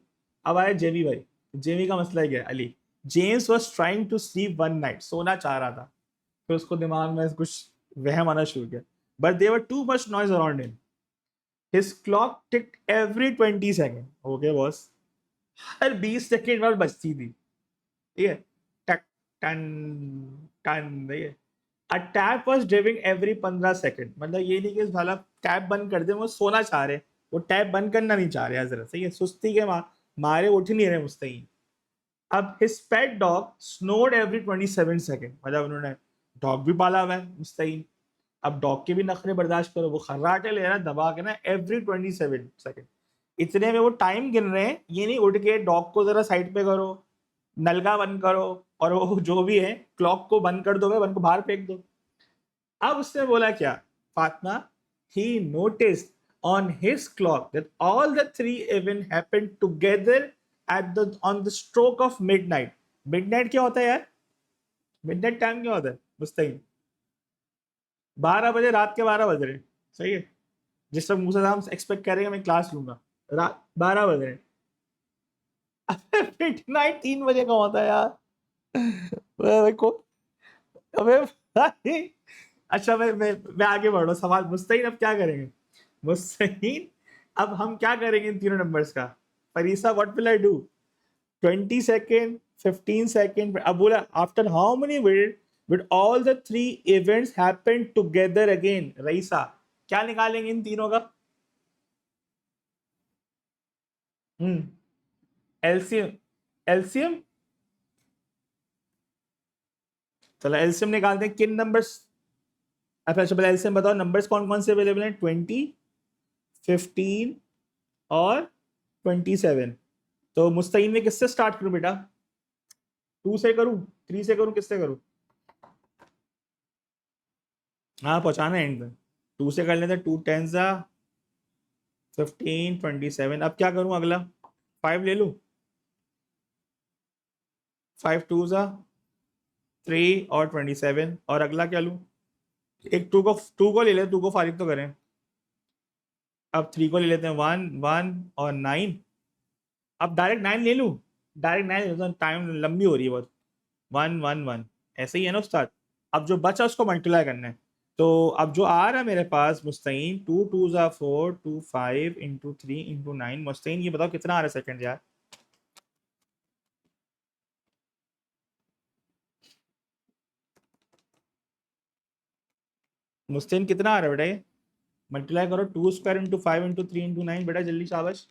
अब आया जेवी भाई। जेवी का मसला क्या है Ali, James was trying to sleep one night, सोना चाह रहा था, फिर उसको दिमाग में कुछ वहम आना शुरू किया, but there were too much noise around him, his clock ticked every 20 second, okay boss, हर 20 सेकेंड बाद बजती थी, ठीक है, टक टन टन, ठीक है। अ टैप वाज ड्रिविंग एवरी 15 सेकेंड, मतलब ये नहीं कि साला टैप बंद कर दे, वो सोना चाह रहे, वो टैप बंद करना नहीं चाह रहे हजरत, सही है, सुस्ती के मारे उठ नहीं रहे मुस्तकीम। अब his pet dog snored every 27 second, मतलब उन्होंने डॉग भी पाला हुआ है मुस्तकीम, अब डॉग के भी नखरे बर्दाश्त करो, वो खर्राटे ले रहा है दबा के ना एवरी 27 सेकेंड, इतने में वो टाइम गिन रहे हैं, ये नहीं उठ के डॉग को जरा साइड पे करो, नलका बंद करो, और वो जो भी है क्लॉक को बंद कर दो, बंद को बाहर फेंक दो। अब उसने बोला क्या, Fatima, he noticed on his clock that all the three events happened together at the on the stroke of midnight. midnight क्या होता है यार, midnight टाइम क्या होता है मुस्तकीम, 12 बजे, रात के 12 बज रहे, सही है, जिस वक्त मूसा साहब एक्सपेक्ट करेंगे मैं क्लास लूंगा, रात 12 बज रहे। मिडनाइट 3 बजे का होता है यार, को अबे भाई। अच्छा मैं आगे बढ़ रहा हूँ, सवाल मुस्तकीन अब क्या करेंगे, मुस्तकीन अब हम क्या करेंगे इन तीनों नंबर्स का, Farisa what will I do, 20 second, 15 second, अब बोला after how many minute with all the three events happen together again, Raisa क्या निकालेंगे इन तीनों का, एलसीएम, एलसीएम, चलो एलसीएम निकालते हैं, किन नंबर्स, अच्छा पहले एलसीएम बताओ, नंबर्स कौन कौन से अवेलेबल हैं, 20, 15 और 27। तो मुस्तकीन में किससे स्टार्ट करूं बेटा, 2 से करूं, 3 से करूं, किससे करूं, हाँ पहुंचाना एंड में, 2 से कर लेते, 2 10 जा 15 27, अब क्या करूं अगला, 5 ले लूं, 5 2 जा 3 और 27, और अगला क्या लूं, एक टू को ले ले, टू को फारिग तो करें, अब 3 को ले लेते हैं, 1 1 और 9, अब डायरेक्ट 9 ले लूं, डायरेक्ट 9 ले लेते हैं, टाइम लंबी हो रही है बहुत, 1 1 1, ऐसे ही है ना उस्ताद, अब जो बचा उसको मल्टीप्लाई करना है, तो अब जो आ रहा है मेरे पास मुस्तकीन, 2 2 जा 4, 2 5 इंटू 3 इंटू 9, मुस्तकीन ये बताओ कितना आ रहा है सेकंड यार, मुस्तकीन कितना आ रहा है बेटा ये, मल्टीप्लाई करो, 2 स्क्वायर इंटू 5 इंटू 3 इंटू 9, बेटा जल्दी शाबाश,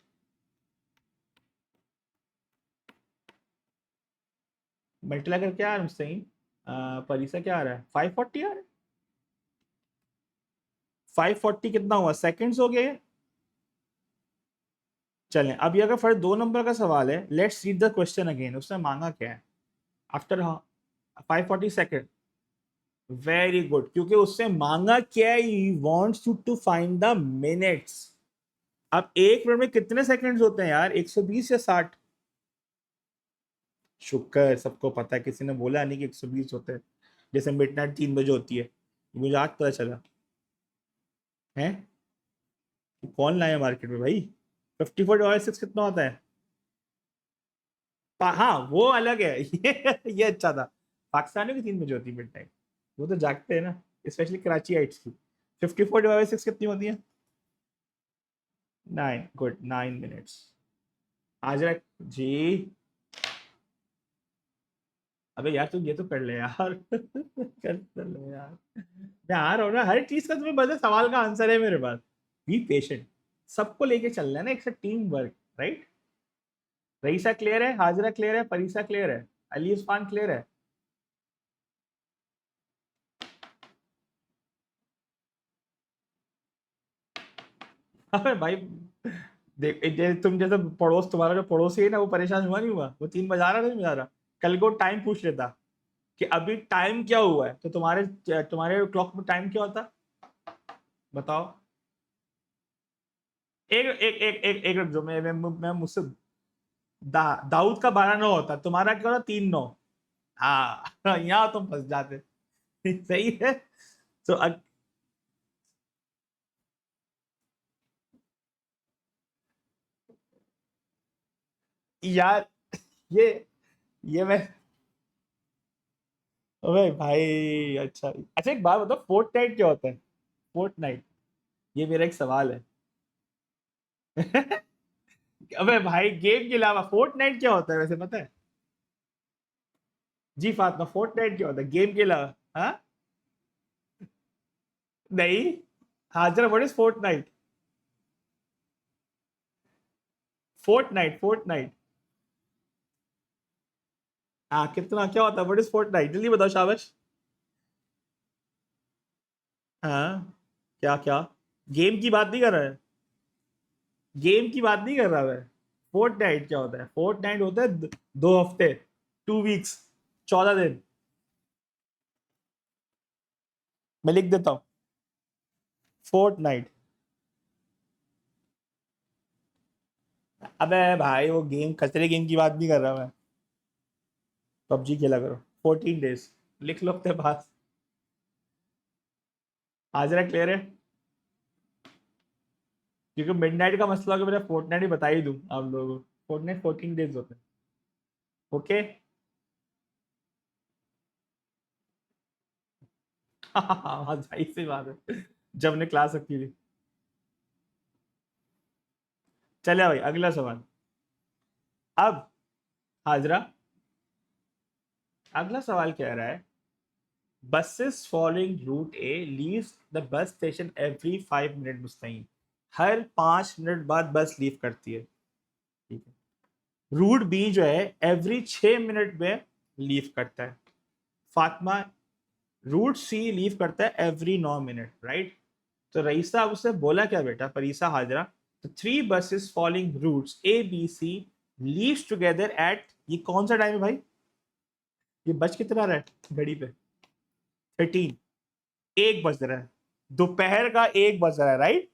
मल्टीप्लाई करके आ रहा है मुस्तकीन, परीसा क्या आ रहा है, 540 आ रहा है, 540 कितना हुआ सेकंड्स हो गए। चलें अब ये अगर फर्स्ट 2 नंबर का सवाल है, let's read the question again, उसने मांगा क्या है, आफ्टर 540 सेकेंड, वेरी गुड, क्योंकि उससे मांगा क्या है, he wants you to find the minutes. अब 1 मिनट में कितने सेकंड्स होते हैं यार, 120 या 60, शुक्र सबको पता है, किसी ने बोला नहीं कि 120 होते हैं, जैसे मिडनाइट 3 बजे होती है, मुझे आज पता चला है, कौन लाया मार्केट में भाई, 54/6 कितना होता है, हाँ वो अलग है, ये अच्छा था, पाकिस्तानियों की 3 बजे होती है मिड नाइट, वो तो जागते हैं ना, स्पेशली कराची आइट्स की, 54/6 कितनी होती है, 9, गुड 9 मिनट्स, आज रख जी, अबे यार तू ये तो कर ले यार, कर ले यार, मैं आ रहा हूँ ना, हर चीज का तुम्हें पता है, सवाल का आंसर है मेरे पास, बी पेशेंट, सबको लेके चलना है ना, एक team work, right, Raisa clear है, हाजरा क्लियर है, परीसा क्लियर है, अली उस्मान क्लियर है, अबे भाई देख तुम जैसे पड़ोस, तुम्हारा जो पड़ोसी है ना, वो परेशान हुआ नहीं हुआ? वो 3 बजा रहा नहीं बजा रहा? कल को टाइम पूछ लेता कि अभी टाइम क्या हुआ है, तो तुम्हारे तुम्हारे क्लॉक में टाइम क्या होता? बताओ। एक रुक जाओ, मैं मुझसे दाऊद का 12-9 होता, तुम्हारा क्या होता? 3-9। हाँ यहाँ तुम फंस जाते। सही है। तो यार ये ये मैं, अबे भाई अच्छा अच्छा, एक बात बताओ, फोर्ट नाइट क्या होता है? फोर्ट नाइट, ये मेरा एक सवाल है। अबे भाई, गेम के अलावा फोर्ट नाइट क्या होता है वैसे, पता है? जी फातिमा, फोर्ट नाइट क्या होता है गेम के अलावा? हाँ। नहीं, Hajra, what is fortnight? Fortnight, fortnight. हाँ, कितना क्या होता है? What is fortnight? जल्दी बताओ, शाबाश। हाँ, क्या क्या? गेम की बात नहीं कर रहा है, गेम की बात नहीं कर रहा मैं। फोर्ट नाइट क्या होता है? फोर्ट नाइट होता है 2 हफ्ते, 2 वीक्स, 14 दिन। मैं लिख देता हूँ, फोर्ट नाइट। अबे भाई, वो गेम, कचरे गेम की बात नहीं कर रहा मैं। पबजी खेला करो। 14 डेज, लिख लो अपने पास। हाजिरा क्लियर है? क्योंकि मिडनाइट का मसला हो, मैं फोर्ट ही बता ही दूं आप लोगों को। फोर्ट 14 डेज होते हैं। ओके। हाँ भाई, सही बात है, जब ने क्लास रखी थी। चले भाई, अगला सवाल। अब हाजरा, अगला सवाल कह रहा है, buses following route A leaves the bus station every 5 minute Mustakim. Her 5 minute बाद बस लीव करती है, ठीक है। रूट बी जो है एवरी 6 मिनट में लीव करता है। फातिमा, रूट सी लीव करता है एवरी 9 मिनट, राइट? तो रईसा उससे बोला क्या बेटा, परीसा हाजरा, तो 3 buses following routes A B C leaves together at, ये कौन सा टाइम है भाई? ये बज कितना रहा है घड़ी पे? 13। एक बज रहा है, दोपहर का 1 बज रहा है, राइट?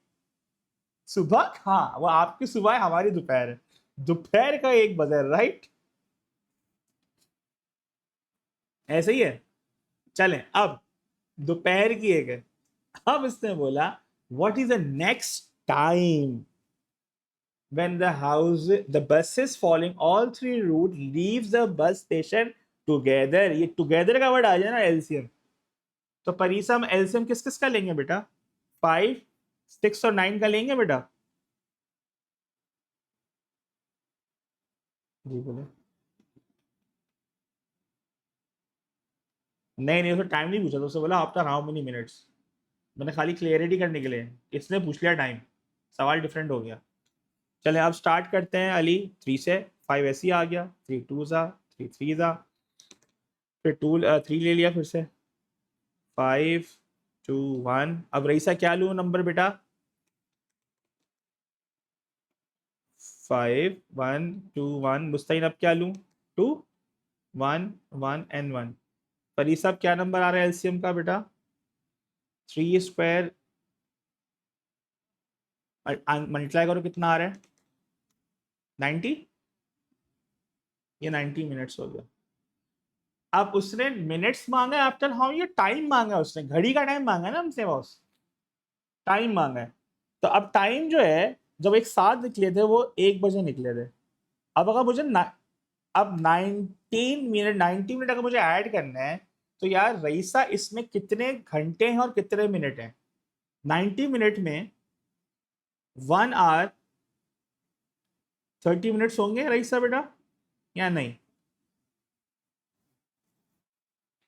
सुबह, हाँ, वो आपकी सुबह है, हमारी दोपहर है। दोपहर का 1 बज रहा है, राइट? ऐसे ही है। चलें अब, दोपहर की 1 है। अब इसने बोला, what is the next time when the buses following all 3 routes leaves the bus station together? ये टुगेदर का वर्ड आ जाए ना, एलसीएम। तो परीसा, हम एलसीएम किस किस का लेंगे बेटा? 5, 6 और 9 का लेंगे बेटा। जी बोले। नहीं नहीं, उसने टाइम नहीं पूछा, तो उसने बोला आफ्टर हाउ मेनी मिनट्स। मैंने खाली क्लियरिटी करने के लिए इसने पूछ लिया टाइम, सवाल डिफरेंट हो गया। चले अब स्टार्ट करते हैं अली, 3 से। 5 ऐसे ही आ गया, 3 2 ज़ा, 3 3 ज़ा, फिर 3 ले लिया फिर से। 5 2 1। अब रईसा क्या लूँ नंबर बेटा? 5 1 2 1। मुस्ताइन अब क्या लूँ? 2 1 1 and 1। पर ये सब क्या नंबर आ रहा है एलसीएम का बेटा? 3 स्क्वायर मल्टीप्लाई करो, कितना आ रहा है? 90। ये 90 मिनट्स हो गया। अब उसने मिनट्स मांगा आफ्टर हाउ, ये टाइम मांगा, उसने घड़ी का टाइम मांगा ना हमसे, बॉस। टाइम मांगा है। तो अब टाइम जो है, जब एक साथ निकले थे वो 1 बजे निकले थे। अब अगर मुझे अब 19 मिनट, 90 मिनट अगर मुझे ऐड करना है, तो यार रईसा इसमें कितने घंटे हैं और कितने मिनट हैं? 90 मिनट में 1 आवर 30 मिनट्स होंगे रईसा बेटा, या नहीं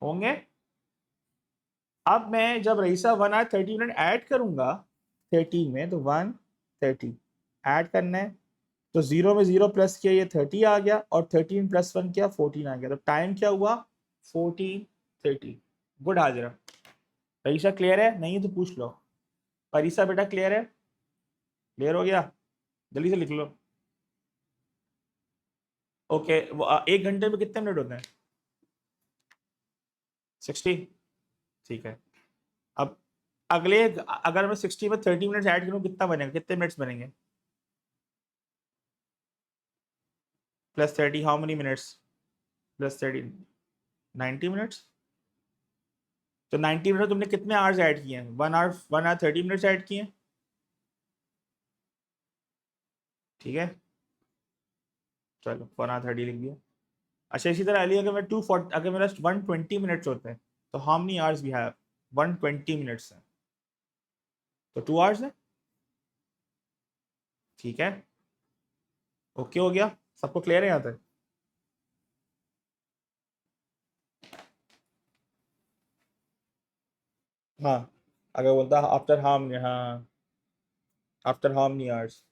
होंगे? अब मैं जब रईसा 1 आवर 30 मिनट ऐड करूंगा 13 में, तो 130 ऐड करना है। तो 0 में 0 प्लस किया, ये 30 आ गया, और 13 + 1 किया, 14 आ गया। तो टाइम क्या हुआ? 14:30। गुड हाजिरा। रईसा क्लियर है? नहीं तो पूछ लो। परीसा बेटा क्लियर है? क्लियर हो गया? जल्दी से लिख लो। ओके, 1 घंटे में कितने मिनट होते हैं? 60। ठीक है। अब अगले, अगर मैं 60 में 30 मिनट्स ऐड करूँ कितना बनेगा, कितने मिनट्स बनेंगे? +30 हाउ मेनी मिनट्स? +30 90 मिनट्स। तो 90 मिनट तुमने कितने आवर्स ऐड किए हैं? 1 आवर 30 मिनट्स ऐड किए हैं। ठीक है, चलो 1 आवर 30 लिख दिया। अच्छा, इसी तरह अली, अगर मैं 240, अगर मेरा 120 मिनट्स होते हैं तो how many hours we have? 120 minutes है तो 2 आवर्स है। ठीक है, ओके हो गया, सबको क्लियर है यहाँ तक? हाँ, अगर बोलता आफ्टर हाउ मेनी, हाँ, after how many hours.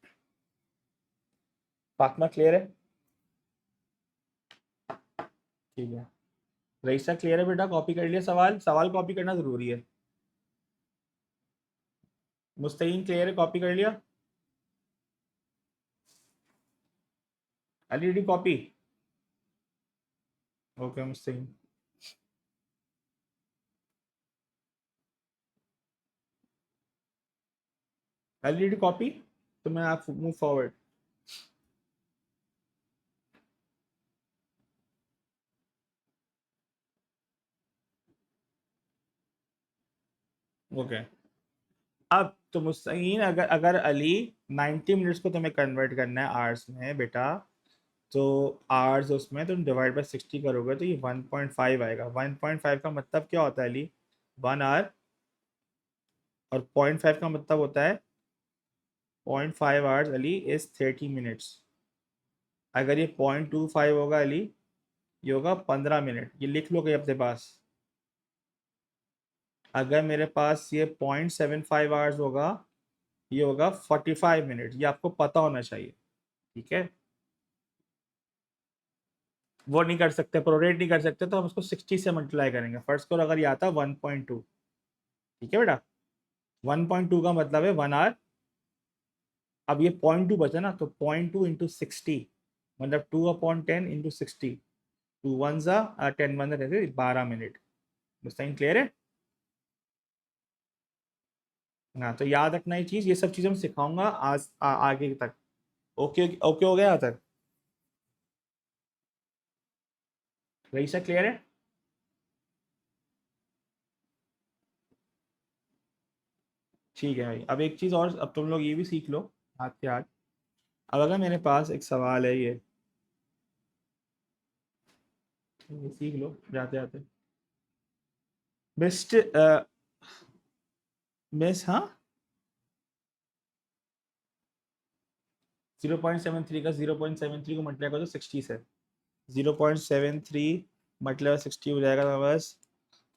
Fatima clear है? ठीक है, रईसा क्लियर है बेटा? कॉपी कर लिया सवाल? सवाल कॉपी करना जरूरी है। मुस्तकीन क्लियर है? कॉपी कर लिया? LED copy? Okay Mustaqeen. LED copy, तो मैं आप मूव फॉरवर्ड। ओके, अब तो मुस्तकीन, अगर अगर अली 90 मिनट्स को तुम्हें कन्वर्ट करना है आवर्स में बेटा, तो आवर्स उसमें तुम डिवाइड बाय 60 करोगे तो ये 1.5 आएगा। 1.5 का मतलब क्या होता है अली? 1 आवर। और 0.5 का मतलब होता है 0.5 आवर्स अली इज 30 मिनट्स। अगर ये 0.25 होगा अली, ये होगा 15 मिनट। ये लिख लो कहीं अपने पास। अगर मेरे पास ये 0.75 आवर्स होगा, ये होगा 45 मिनट। ये आपको पता होना चाहिए। ठीक है, वो नहीं कर सकते, प्रोरेट नहीं कर सकते, तो हम उसको 60 से मल्टीप्लाई करेंगे। फर्स्ट करो, अगर ये आता 1.2। ठीक है बेटा, 1.2 का मतलब है 1 आवर। अब ये 0.2 बचा ना, तो 0.2 इंटू 60, मतलब 2/10 इंटू 60। 2 1 ज़ा 10 1 ज़ा 12 मिनट। बस टाइम क्लियर है? हाँ, तो याद रखना ये चीज़, ये सब चीज़ें मैं सिखाऊंगा आज आगे तक। ओके ओके हो गया यहाँ तक? रईसा क्लियर है? ठीक है भाई, अब एक चीज़ और, अब तुम लोग ये भी सीख लो हाथ के हाथ। अब अगर मेरे पास एक सवाल है, ये सीख लो जाते जाते। बेस्ट मिस, हाँ, 0.73 का 0.73 को मल्टीप्लाई करो तो 60 से। 0.73 मतलब 60 हो जाएगा तो बस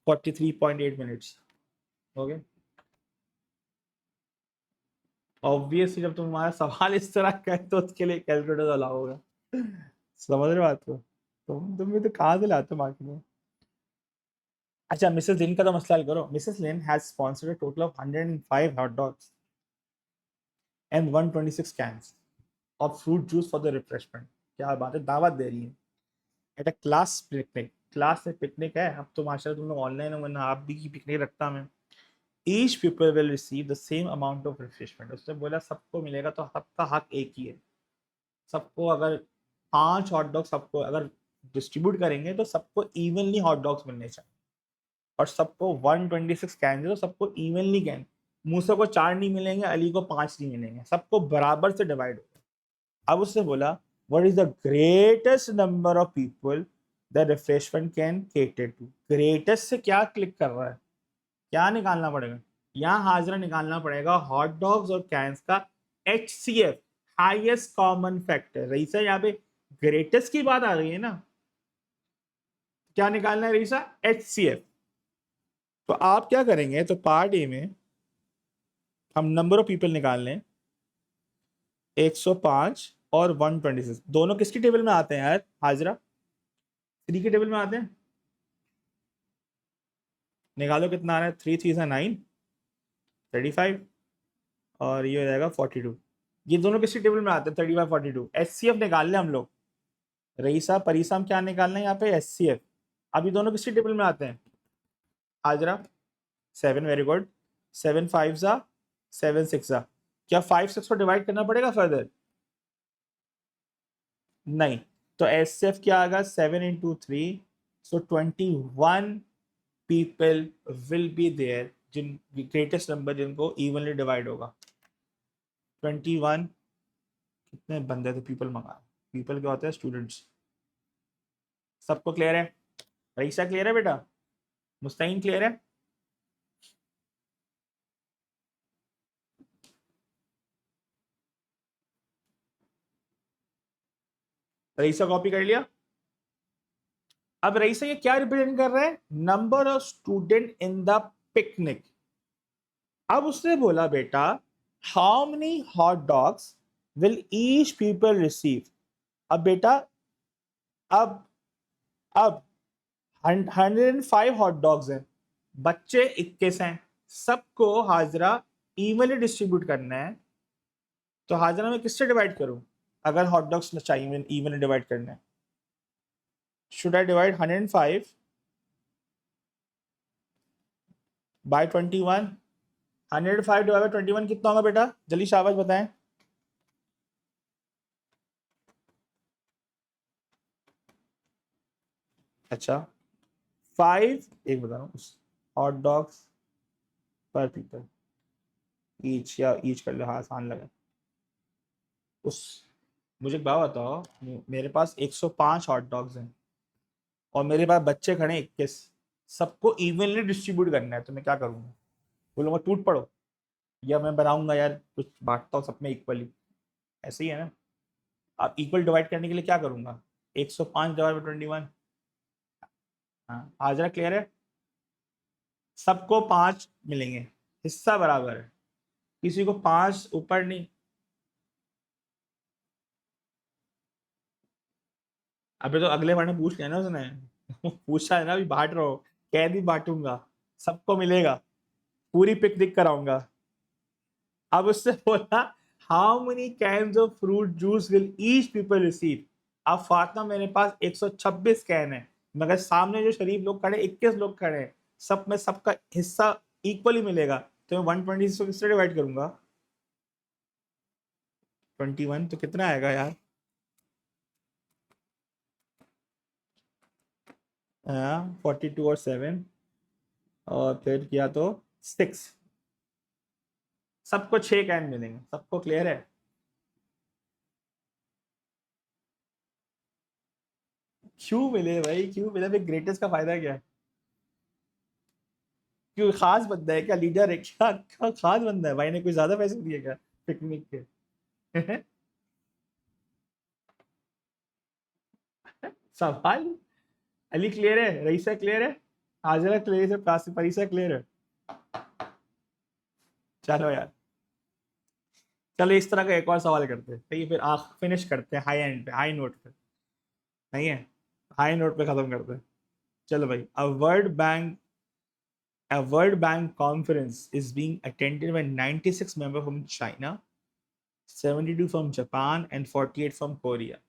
43.8 मिनट्स हो गए। ऑब्वियसली जब तुम्हारा सवाल इस तरह का है तो उसके लिए कैलकुलेटर अलाउ होगा। समझ रहे हो बात को? तुम भी तो कहाँ से लाते हो मार्केट में। अच्छा, मिसेस लिन का तो मसला हल करो। Mrs Lin has sponsored a total of 105 hot dogs and 126 cans of fruit juice for the refreshment. क्या बात है, दावत दे रही है at a class picnic. Class से पिकनिक है, अब तो माशाल्लाह तुम लोग ऑनलाइन हो, वरना आप भी की पिकनिक रखता मैं। Each people will receive the same amount of refreshment. उसने बोला सबको मिलेगा, तो सबका हक एक ही है। सबको अगर 5 हॉट डॉग सबको अगर डिस्ट्रीब्यूट करेंगे तो सबको इवनली हॉट डॉग्स मिलने चाहिए। और सबको 126 कैन है तो सबको इवनली कैन। मूसा को 4 नहीं मिलेंगे, अली को 5 नहीं मिलेंगे, सबको बराबर से डिवाइड होगा। अब उसने बोला what is the greatest number of people the refreshment can cater to. Greatest से क्या क्लिक कर रहा है, क्या निकालना पड़ेगा? यहाँ हाजिरा निकालना पड़ेगा हॉट डॉग्स और कैंस का HCF, highest common factor. Raisa यहाँ पे ग्रेटेस्ट की बात आ रही है ना, क्या निकालना है रईसा? HCF। तो आप क्या करेंगे, तो पार्ट ए में हम नंबर ऑफ पीपल निकाल लें। 105 और 126 दोनों किसकी टेबल में आते हैं यार हाजिरा? 3 की टेबल में आते हैं। निकालो कितना आ रहा है, 3 3 9, 35, और ये हो जाएगा 42। ये दोनों किसी टेबल में आते हैं 35 42। एचसीएफ निकाल लें हम लोग, रईसा परिसम क्या निकालना है यहाँ पे एचसीएफ। अब ये दोनों किसी टेबल में आते हैं, हाजरा 7, वेरी गुड, 7 5 जा 7 6 जा। क्या 5 6 को डिवाइड करना पड़ेगा फर्दर? नहीं, तो एचसीएफ क्या आएगा 7 into 3, so 21 people will be there, जिन ग्रेटेस्ट नंबर जिनको इवनली डिवाइड होगा। 21 कितने बंदे थे पीपल मंगा, पीपल क्या होते हैं स्टूडेंट्स। सबको क्लियर है? रईसा क्लियर है बेटा? मुस्ताइन क्लियर है? रईसा कॉपी कर लिया? अब रईसा ये क्या रिप्रेजेंट कर रहा है? Number of student in the picnic. अब उसने बोला बेटा how many hot dogs will each people receive. अब बेटा अब अब 105 हॉट डॉग्स हैं, बच्चे 21 हैं, सबको हाजरा इवनली डिस्ट्रीब्यूट करना है। तो हाजरा में किससे डिवाइड करूं अगर हॉट डॉग्स चाहिए इवनली डिवाइड करना है? Should I divide 105 by 21? 105 divide by 21 कितना होगा बेटा? जल्दी शाबाश बताएं। अच्छा 5, एक बता रहा हूँ, हॉट डॉग्स पर पीपल ईच, या ईच कर लो, हाँ आसान लगा। उस मुझे एक बात बताओ, मेरे पास 105 हॉट डॉग्स हैं और मेरे पास बच्चे खड़े हैं 21, सबको इवनली डिस्ट्रीब्यूट करना है, तो मैं क्या करूँगा? बोलूँगा टूट पड़ो, या मैं बनाऊंगा यार कुछ बांटता हूँ सब में इक्वली, ऐसे ही है ना। आप इक्वल डिवाइड करने के लिए क्या करूंगा? 105 डिवाइड बाई 21। हाँ हाजरा क्लियर है? सबको 5 मिलेंगे, हिस्सा बराबर है, किसी को 5 ऊपर नहीं। अबे तो अगले बार में पूछ लिया ना उसने पूछा है ना, अभी बांट रहा हूँ, कह दी बांटूंगा, सबको मिलेगा, पूरी पिकनिक कराऊंगा। अब उससे बोला how many cans of fruit juice will each people receive. अब फातिमा मेरे पास 126 कैन है, मगर सामने जो शरीफ लोग खड़े 21 लोग खड़े हैं, सब में सबका हिस्सा इक्वली मिलेगा, तो मैं 120 को किससे डिवाइड करूंगा? 21 तो कितना आएगा यार? 42 और 7 और फिर किया तो 6, सबको 6 कैन मिलेंगे। सबको क्लियर है? क्यों मिले भाई, क्यों मिले भाई? ग्रेटेस्ट का फायदा क्या है? क्यों खास बंदा है क्या? लीडर है क्या? क्या खास बंदा है भाई? ने कोई ज्यादा पैसे दिए क्या पिकनिक के? सवाल। अली क्लियर है? रईसा क्लियर है? हाजरा क्लियर है? परिसा क्लियर है? चलो यार, चलो इस तरह का एक और सवाल करते हैं, ठीक है? फिर आख फिनिश करते हैं हाई एंड पे, हाई नोट पे, नहीं है? हाई नोट पे खत्म करते हैं। चलो भाई, a World Bank conference is being attended by 96 members from China, 72 from Japan, and 48 from Korea.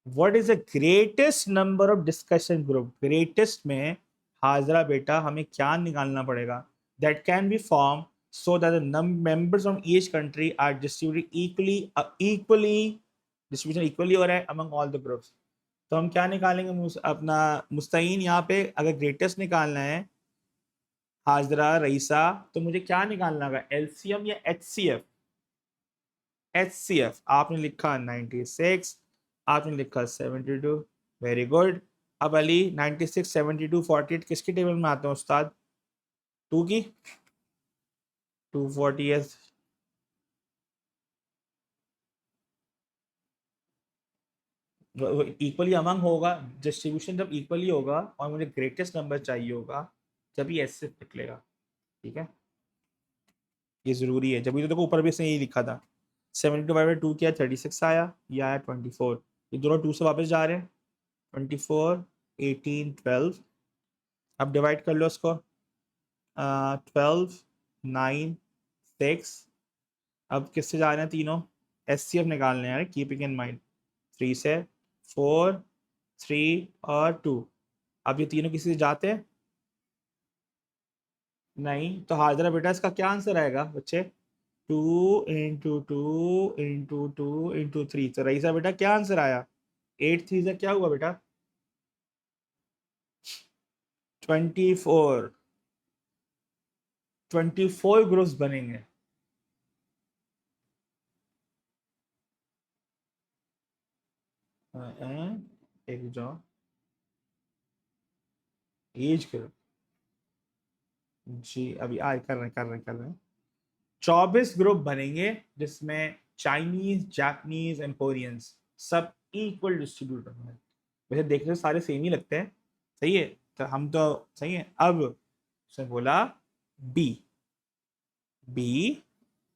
What is the greatest number of discussion group? Greatest में हाजरा बेटा हमें क्या निकालना पड़ेगा? That can be formed so that the members from each country are distributed equally, distribution equally हो रहा है among all the groups. तो हम क्या निकालेंगे? अपना मुस्ताइन यहाँ पे अगर ग्रेटेस्ट निकालना है, हाजरा रईसा, तो मुझे क्या निकालना होगा? एलसीएम या एचसीएफ? एचसीएफ आपने लिखा 96, आपने लिखा 72, वेरी गुड। अब अली 96 72 48 किसकी टेबल में आते हैं उस्ताद? 2 की, 240 इक्वली अमंग होगा, डिस्ट्रीब्यूशन जब इक्वली होगा और मुझे ग्रेटेस्ट नंबर चाहिए होगा, जब ये एचसीएफ निकलेगा, ठीक है? ये जरूरी है, जब भी तो देखो ऊपर भी इसने यही लिखा था। 72/2 किया 36 आया, ये आया 24, ये दोनों 2 से वापस जा रहे हैं। 24 18 12, अब डिवाइड कर लो इसको। 12 9 6 अब किससे जा रहे हैं तीनों? एचसीएफ निकालने हैं, कीपिंग इन माइंड। 3 से 4, 3 और 2। अब ये तीनों किसी से जाते हैं नहीं, तो हाजरा बेटा इसका क्या आंसर आएगा बच्चे? 2 × 2 × 2 × 3। तो रईसा बेटा क्या आंसर आया? 8 3 से क्या हुआ बेटा? 24। 24 ग्रुप्स बनेंगे। एक जो एज ग्रुप, जी अभी आज कर रहे हैं 24 ग्रुप बनेंगे, जिसमें चाइनीज, जापानीज एंड कोरियंस सब इक्वल डिस्ट्रीब्यूट होंगे। वैसे देखने से सारे सेम ही लगते हैं, सही है, तो हम तो सही है। अब उसने बोला बी। बी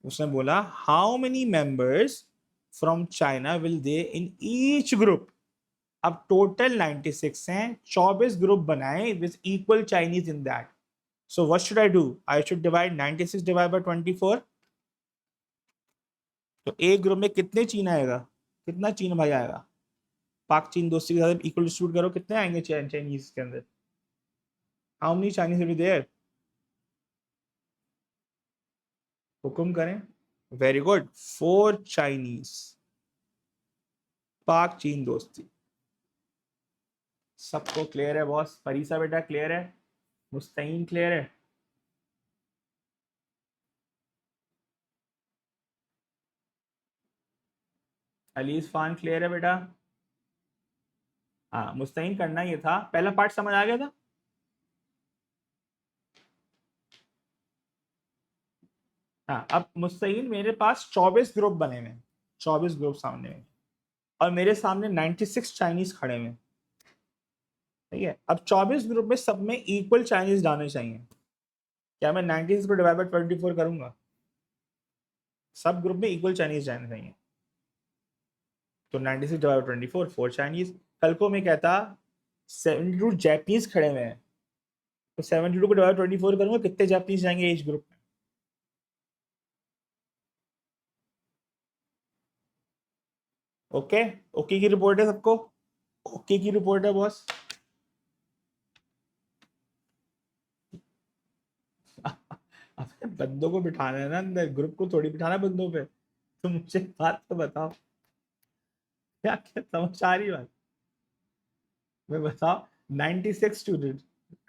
उसने बोला how many members from China will they in each group. अब टोटल 96 हैं, 24 ग्रुप बनाए with equal Chinese in that. So what should I do? I should divide 96 divide by 24। तो एक ग्रुप में कितने चीन आएगा? कितना चीन भाई आएगा? पाक चीन दोस्ती के साथ इक्वल डिस्ट्रीब्यूट करो, कितने आएंगे चाइनीज के अंदर? How many Chinese will be there? हुक्म करें। Very good, 4 Chinese. पाक चीन दोस्ती सबको क्लियर है बॉस? फरीसा बेटा क्लियर है? मुस्तईन क्लियर है? अलीस फान क्लियर है बेटा? हाँ, मुस्तईन करना ये था, पहला पार्ट समझ आ गया था। हाँ, अब मुस्तईन मेरे पास 24 ग्रुप बने हुए हैं, 24 ग्रुप सामने में, और मेरे सामने 96 चाइनीज खड़े हुए हैं। ठीक है, अब 24 ग्रुप में सब में इक्वल चाइनीज डालने चाहिए। क्या मैं 96 को डिवाइड बाय 24 करूंगा? सब ग्रुप में इक्वल चाइनीज जाने चाहिए। तो 96 डिवाइड 24, 4 चाइनीज। कल को मैं कहता 72 जैपनीज खड़े हुए हैं, तो 72 को डिवाइड 24 करूंगा, कितने जैपनीज जाएंगे एज ग्रुप में? ओके। ओके की रिपोर्ट है सबको? ओके की रिपोर्ट है बॉस? अबे बंदों को बिठाना है ना अंदर, ग्रुप को थोड़ी बिठाना है बंदों पे। तो मुझे बात तो बताओ, क्या क्या समझ आ रही बात? मैं बताओ, 96 स्टूडेंट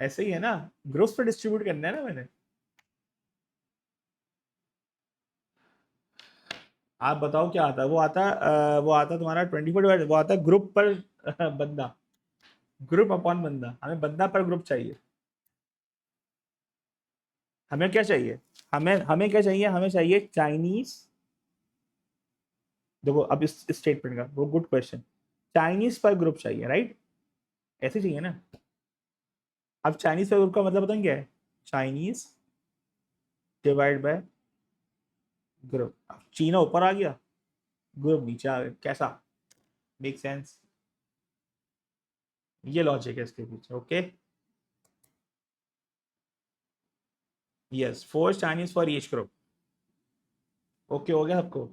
ऐसे ही है ना, ग्रुप्स पे डिस्ट्रीब्यूट करना है ना मैंने। आप बताओ क्या आता है? वो आता है तुम्हारा 24 डिवाइड, वो आता है ग्रुप पर बंदा, ग्रुप अपॉन बंदा। हमें बंदा पर ग्रुप चाहिए। हमें क्या चाहिए? हमें हमें क्या चाहिए? हमें चाहिए चाइनीज। देखो अब इस स्टेटमेंट का वो गुड क्वेश्चन, चाइनीज पर ग्रुप चाहिए, राइट? ऐसे चाहिए ना। अब चाइनीज पर ग्रुप का मतलब बताएं क्या है? Chinese divide by group. अब चीना ऊपर आ गया, ग्रुप नीचे आ गया, कैसा? Make sense? ये लॉजिक है इसके पीछे। Okay, yes, 4 Chinese for each group. Okay हो गया सबको?